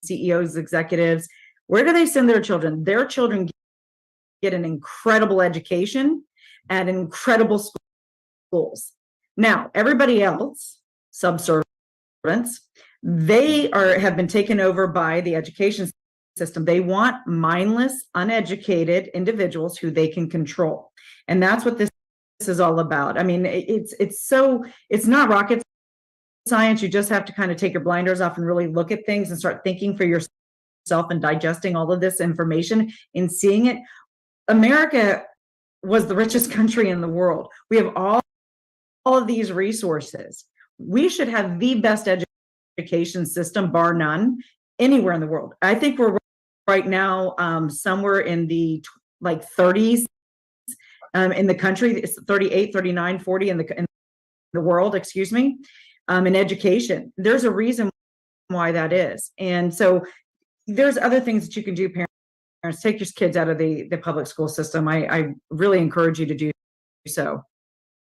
CEOs, executives, where do they send their children? Their children get an incredible education at incredible schools. Now, everybody else, subservients, they have been taken over by the education system. They want mindless, uneducated individuals who they can control. And that's what this is all about. I mean, it's not rocket science. You just have to kind of take your blinders off and really look at things and start thinking for yourself and digesting all of this information and seeing it. America was the richest country in the world. We have all of these resources. We should have the best education system, bar none, anywhere in the world. I think we're right now somewhere in the 30s in the country. It's 38, 39, 40 in the world, excuse me, in education. There's a reason why that is. And so there's other things that you can do, parents. Take your kids out of the public school system. I really encourage you to do so.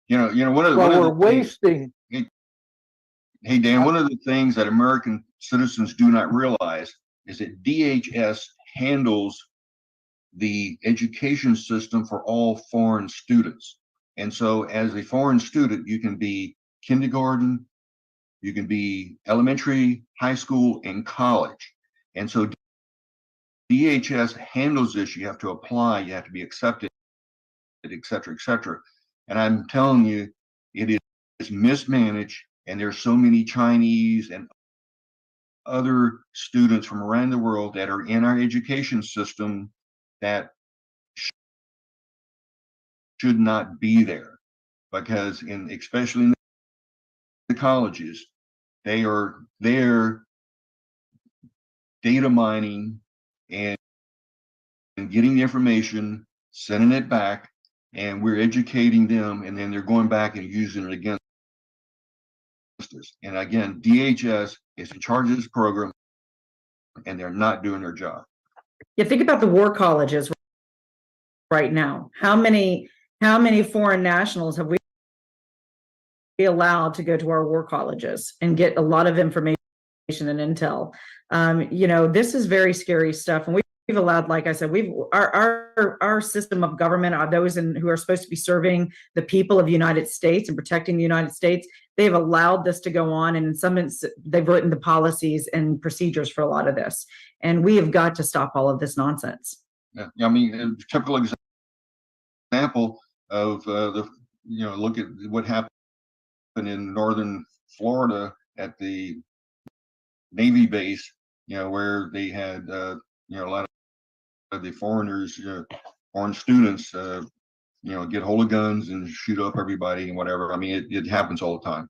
We're wasting. Hey, Dan, one of the things that American citizens do not realize is that DHS handles the education system for all foreign students. And so as a foreign student, you can be kindergarten, you can be elementary, high school, and college. And so DHS handles this. You have to apply, you have to be accepted, et cetera, et cetera. And I'm telling you, it is mismanaged. And there's so many Chinese and other students from around the world that are in our education system that should not be there, because especially in the colleges, they are there data mining and getting the information, sending it back, and we're educating them, and then they're going back and using it against us. And again, DHS is in charge of this program, and they're not doing their job. Yeah, think about the war colleges right now. How many foreign nationals have we allowed to go to our war colleges and get a lot of information and intel? This is very scary stuff, and we've allowed, like I said, our system of government are those who are supposed to be serving the people of the United States and protecting the United States. They've allowed this to go on, and in some instances, they've written the policies and procedures for a lot of this. And we have got to stop all of this nonsense. Yeah, I mean, a typical example example of look at what happened in northern Florida at the Navy base, where they had a lot of the foreigners, foreign students, get hold of guns and shoot up everybody and whatever. I mean, it happens all the time.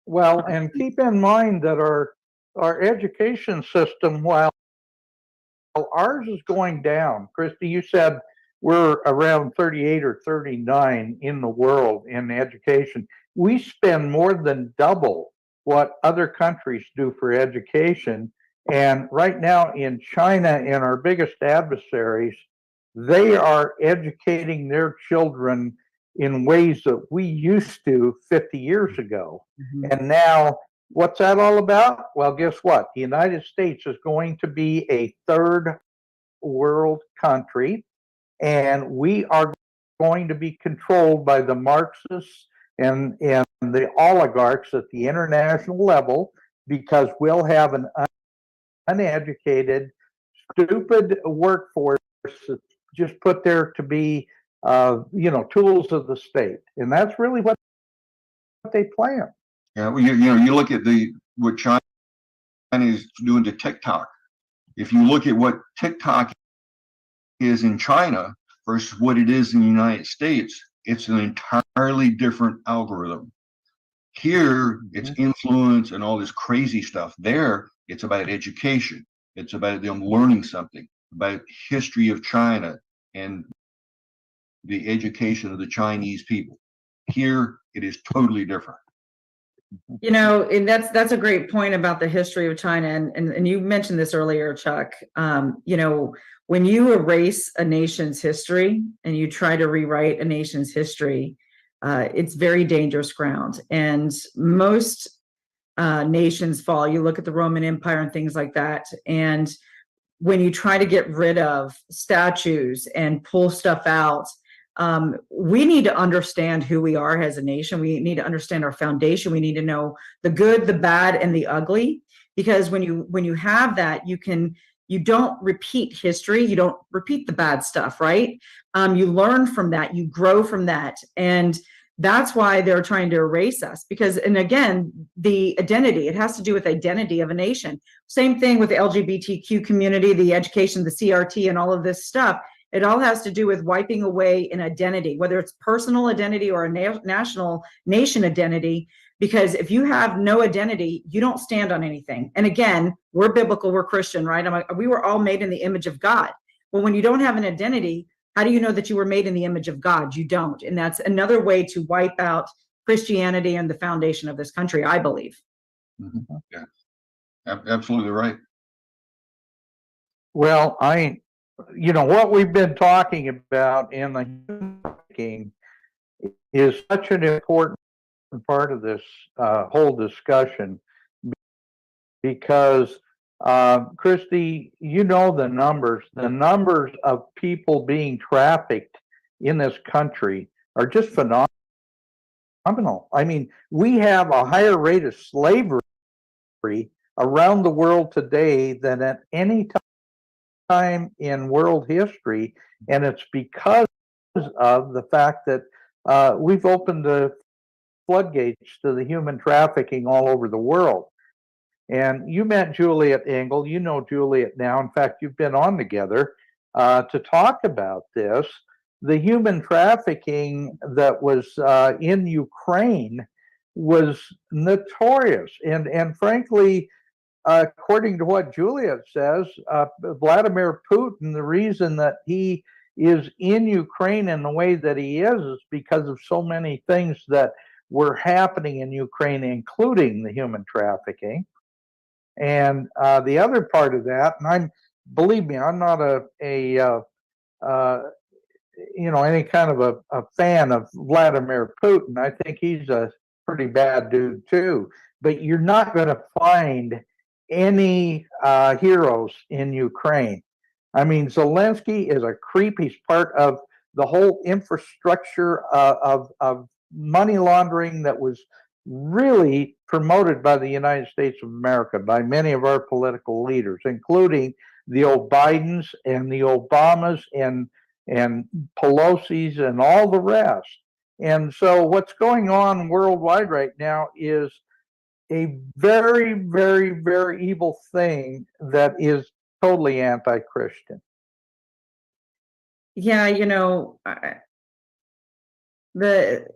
Well, and keep in mind that our education system, while ours is going down, Christie, you said we're around 38 or 39 in the world in education. We spend more than double what other countries do for education. And right now in China, and our biggest adversaries, they are educating their children in ways that we used to 50 years ago. Mm-hmm. And now, what's that all about? Well, guess what? The United States is going to be a third world country, and we are going to be controlled by the Marxists and the oligarchs at the international level, because we'll have an uneducated, stupid workforce just put there to be tools of the state. And that's really what they plan. Yeah, well, you look at what China is doing to TikTok. If you look at what TikTok is in China versus what it is in the United States, it's an entirely different algorithm. Here, it's influence and all this crazy stuff. There, it's about education. It's about them learning something about history of China and the education of the Chinese people. Here, it is totally different. And that's a great point about the history of China. And you mentioned this earlier, Chuck. When you erase a nation's history and you try to rewrite a nation's history, it's very dangerous ground. And most nations fall. You look at the Roman Empire and things like that. And when you try to get rid of statues and pull stuff out, we need to understand who we are as a nation. We need to understand our foundation. We need to know the good, the bad, and the ugly. Because when you have that, you don't repeat history. You don't repeat the bad stuff, right? You learn from that. You grow from that. And that's why they're trying to erase us. Because, and again, the identity, it has to do with identity of a nation. Same thing with the LGBTQ community, the education, the CRT, and all of this stuff. It all has to do with wiping away an identity, whether it's personal identity or a national nation identity. Because if you have no identity, you don't stand on anything. And again, we're biblical, we're Christian, right? We were all made in the image of God. Well, when you don't have an identity, how do you know that you were made in the image of God? You don't. And that's another way to wipe out Christianity and the foundation of this country, I believe. Mm-hmm. Yeah, absolutely right. Well, what we've been talking about in the human trafficking is such an important part of this whole discussion, because Christie, the numbers of people being trafficked in this country are just phenomenal. I mean, we have a higher rate of slavery around the world today than at any time in world history, and it's because of the fact that we've opened the floodgates to the human trafficking all over the world. And you met Juliet Engel. You know Juliet now. In fact, you've been on together to talk about this. The human trafficking that was in Ukraine was notorious. And frankly, according to what Juliet says, Vladimir Putin, the reason that he is in Ukraine in the way that he is because of so many things that were happening in Ukraine, including the human trafficking. And the other part of that, and believe me, I'm not any kind of a fan of Vladimir Putin. I think he's a pretty bad dude too. But you're not going to find any heroes in Ukraine. I mean, Zelensky is a creep. He's part of the whole infrastructure of money laundering that was really promoted by the United States of America, by many of our political leaders, including the Bidens and the Obamas and and Pelosi's and all the rest. And so what's going on worldwide right now is a very, very, very evil thing that is totally anti-Christian. Yeah, the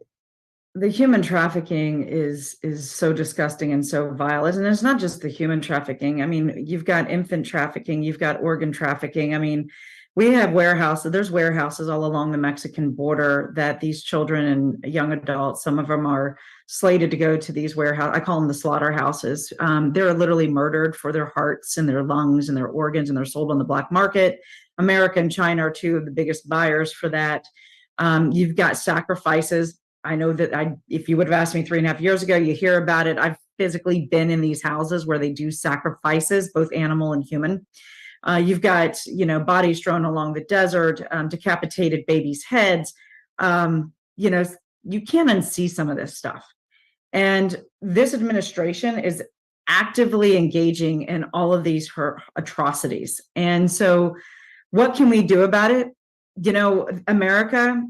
human trafficking is so disgusting and so vile. And it's not just the human trafficking. I mean, you've got infant trafficking, you've got organ trafficking. I mean, we have there's warehouses all along the Mexican border that these children and young adults, some of them are slated to go to these warehouses. I call them the slaughterhouses. They're literally murdered for their hearts and their lungs and their organs, and they're sold on the black market. America and China are two of the biggest buyers for that. You've got sacrifices. I know that if you would have asked me 3.5 years ago, you hear about it. I've physically been in these houses where they do sacrifices, both animal and human. You've got, bodies thrown along the desert, decapitated babies' heads. You can't unsee some of this stuff. And this administration is actively engaging in all of these atrocities. And so what can we do about it? America,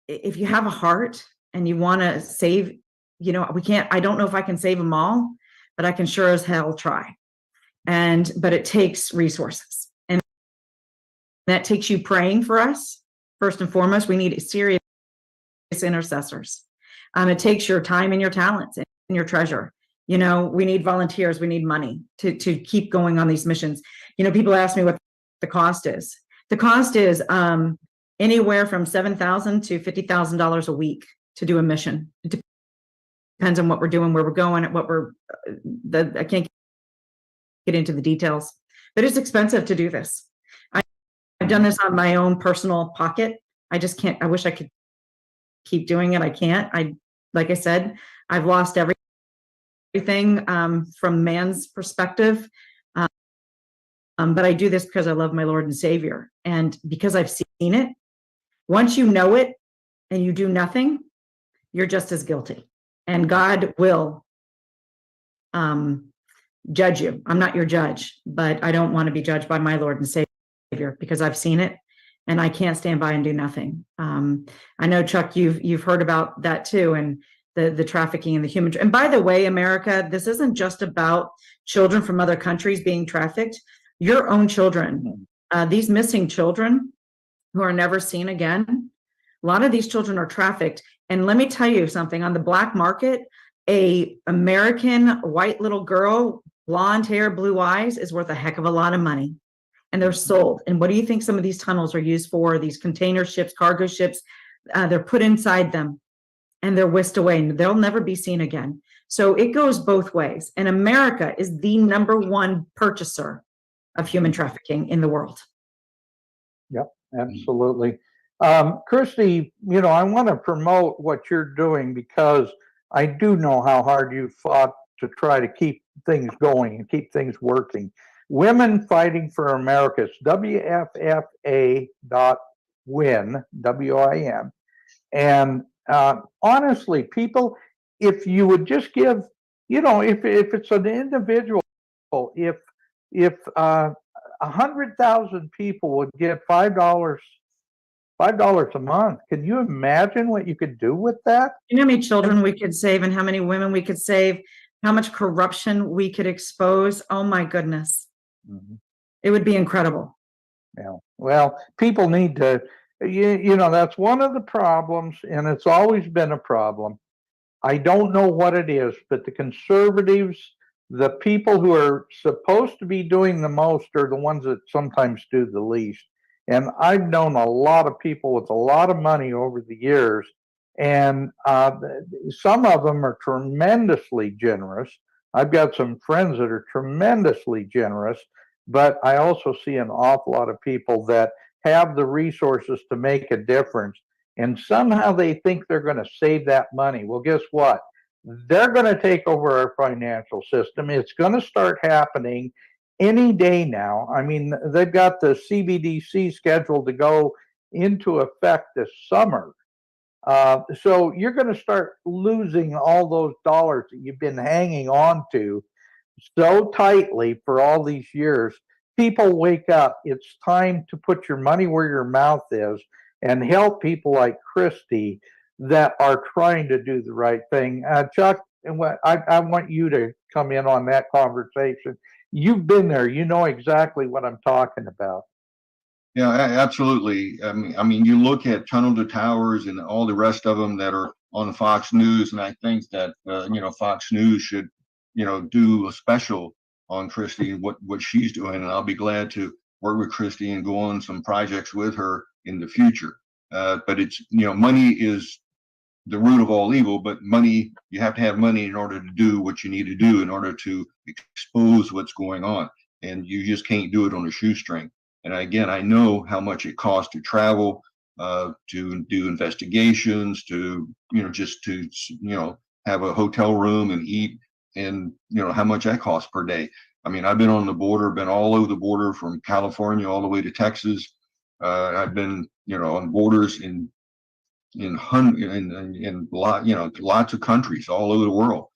if you have a heart and you want to save, I don't know if I can save them all, but I can sure as hell try. But it takes resources, and that takes you praying for us. First and foremost, we need serious intercessors. It takes your time and your talents and your treasure. We need volunteers. We need money to keep going on these missions. People ask me what the cost is. The cost is anywhere from $7,000 to $50,000 a week to do a mission. It depends on what we're doing, where we're going, I can't get into the details, but it's expensive to do this. I've done this on my own personal pocket. I just can't. I wish I could keep doing it. I can't. Like I said, I've lost everything from man's perspective. But I do this because I love my Lord and Savior. And because I've seen it, once you know it and you do nothing, you're just as guilty. And God will judge you. I'm not your judge, but I don't want to be judged by my Lord and Savior because I've seen it and I can't stand by and do nothing. I know, Chuck, you've heard about that too, and the trafficking and the human. And by the way, America, this isn't just about children from other countries being trafficked. Your own children, these missing children who are never seen again, a lot of these children are trafficked. And let me tell you something, on the black market, a American white little girl, blonde hair, blue eyes, is worth a heck of a lot of money. And they're sold. And what do you think some of these tunnels are used for? These container ships, cargo ships, they're put inside them and they're whisked away and they'll never be seen again. So it goes both ways. And America is the #1 purchaser of human trafficking in the world. Yep, absolutely. Christie, I want to promote what you're doing because I do know how hard you fought to try to keep things going and keep things working. Women Fighting for America, it's WFFA.win, WIN. And honestly, people, if you would just give, if it's an individual, if 100,000 people would get $5 a month, can you imagine what you could do with that? You know how many children we could save and how many women we could save, how much corruption we could expose? Oh my goodness. Mm-hmm. It would be incredible. Yeah. Well, people need to, that's one of the problems, and it's always been a problem. I don't know what it is, but the conservatives, the people who are supposed to be doing the most, are the ones that sometimes do the least. And I've known a lot of people with a lot of money over the years, and some of them are tremendously generous. I've got some friends that are tremendously generous, but I also see an awful lot of people that have the resources to make a difference, and somehow they think they're going to save that money. Well, guess what? They're going to take over our financial system. It's going to start happening any day now. I mean, they've got the CBDC scheduled to go into effect this summer. So you're going to start losing all those dollars that you've been hanging on to so tightly for all these years. people wake up. It's time to put your money where your mouth is and help people like Christie that are trying to do the right thing. Chuck, I want you to come in on that conversation. You've been there. You know exactly what I'm talking about. Yeah, absolutely. I mean, you look at Tunnel to Towers and all the rest of them that are on Fox News, and I think that Fox News should do a special on Christie and what she's doing, and I'll be glad to work with Christie and go on some projects with her in the future. But it's money is the root of all evil, but money, you have to have money in order to do what you need to do in order to expose what's going on, and you just can't do it on a shoestring. And again, I know how much it costs to travel, to do investigations, to just to have a hotel room and eat, and how much that costs per day. I mean, I've been on the border, been all over the border from California all the way to Texas. I've been on borders in lots of countries all over the world.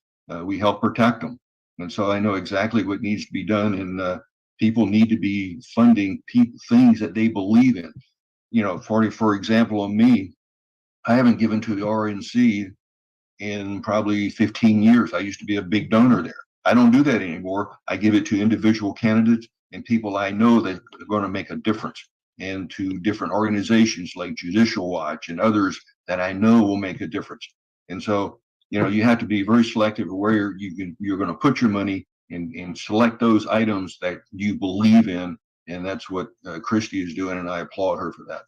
We help protect them, and so I know exactly what needs to be done. And people need to be funding things that they believe in. For example, on me, I haven't given to the RNC in probably 15 years. I used to be a big donor there. I don't do that anymore. I give it to individual candidates and people I know that are going to make a difference, and to different organizations like Judicial Watch and others that I know will make a difference. And so, you have to be very selective of where you're going to put your money, and select those items that you believe in. And that's what Christie is doing, and I applaud her for that.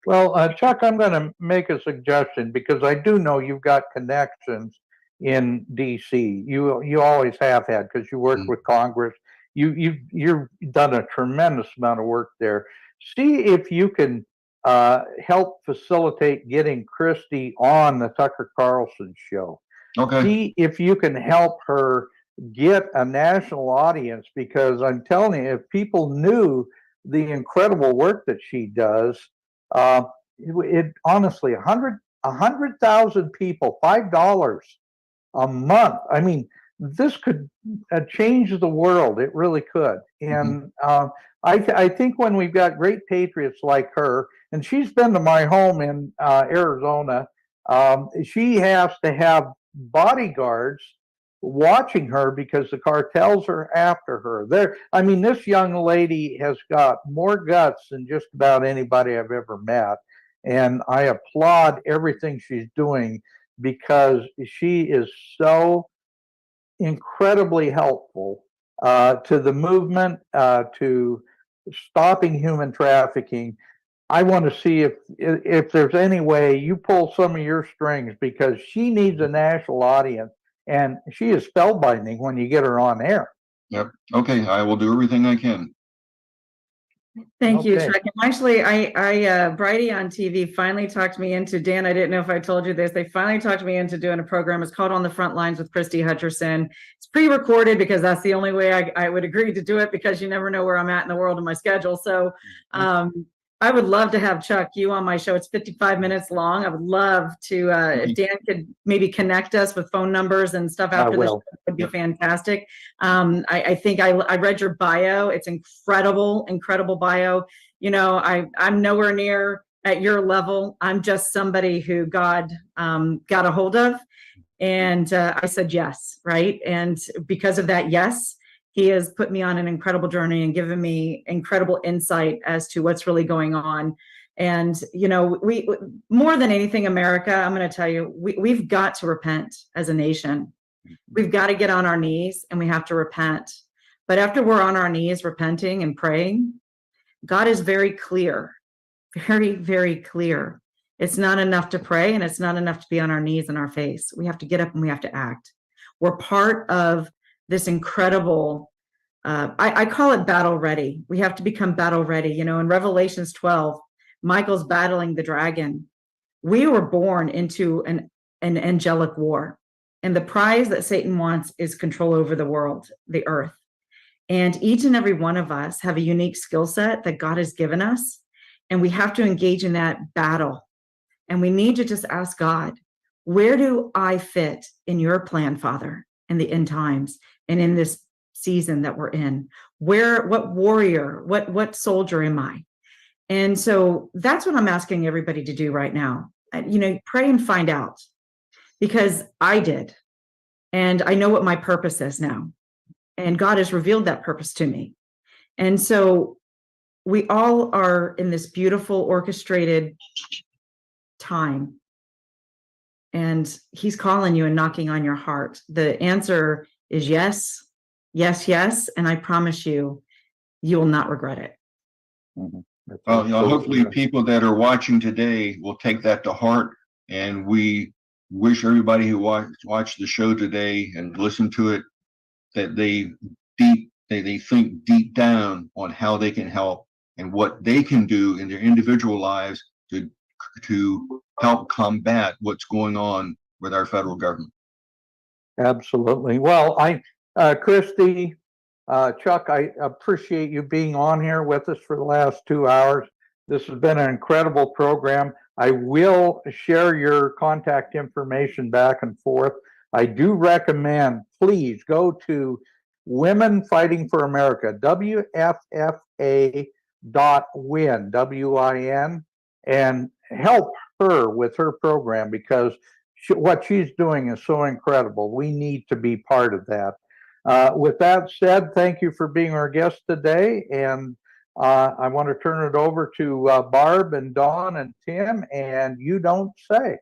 Well, Chuck, I'm going to make a suggestion because I do know you've got connections in D.C. You always have had, because you work with Congress. You've done a tremendous amount of work there. See if you can help facilitate getting Christie on the Tucker Carlson show. Okay. See if you can help her get a national audience, because I'm telling you, if people knew the incredible work that she does, it honestly, 100,000 people, $5 a month. I mean, this could change the world. It really could. And I think when we've got great patriots like her, and she's been to my home in Arizona, she has to have bodyguards watching her because the cartels are after her. This young lady has got more guts than just about anybody I've ever met. And I applaud everything she's doing, because she is so incredibly helpful to the movement, to stopping human trafficking. I want to see if there's any way you pull some of your strings, because she needs a national audience, and she is spellbinding when you get her on air. Yep. Okay. I will do everything I can. Thank you, Chuck. And actually, Bridie on TV finally talked me into, Dan, I didn't know if I told you this, they finally talked me into doing a program. It's called On the Front Lines with Christie Hutcherson. It's pre-recorded because that's the only way I would agree to do it, because you never know where I'm at in the world and my schedule. So I would love to have Chuck, you on my show. It's 55 minutes long. I would love to, if Dan could maybe connect us with phone numbers and stuff after the show, it would be fantastic. I think I read your bio. It's incredible bio. I'm nowhere near at your level. I'm just somebody who God got a hold of. And I said yes, right? And because of that yes, he has put me on an incredible journey and given me incredible insight as to what's really going on. And, we more than anything, America, I'm going to tell you, we've got to repent as a nation. We've got to get on our knees and we have to repent. But after we're on our knees repenting and praying, God is very clear, very, very clear. It's not enough to pray, and it's not enough to be on our knees and our face. We have to get up and we have to act. We're part of this incredible, I call it battle ready. We have to become battle ready. In Revelations 12, Michael's battling the dragon. We were born into an angelic war. And the prize that Satan wants is control over the world, the earth. And each and every one of us have a unique skill set that God has given us. And we have to engage in that battle. And we need to just ask God, where do I fit in your plan, Father, in the end times and in this season that we're in. What warrior, what soldier am I? And so that's what I'm asking everybody to do right now. Pray and find out, because I did. And I know what my purpose is now. And God has revealed that purpose to me. And so we all are in this beautiful orchestrated time. And he's calling you and knocking on your heart. The answer is yes, yes, yes. And I promise you, you will not regret it. Mm-hmm. Well, hopefully people that are watching today will take that to heart. And we wish everybody who watched the show today and listened to it, that they think deep down on how they can help and what they can do in their individual lives to help combat what's going on with our federal government. Absolutely. Well, Christie, Chuck, I appreciate you being on here with us for the last 2 hours. This has been an incredible program. I will share your contact information back and forth. I do recommend, please go to Women Fighting for America, WFFA.win, WIN, and help her with her program, because what she's doing is so incredible. We need to be part of that. With that said, thank you for being our guest today. And I want to turn it over to Barb and Dawn and Tim, and You Don't Say.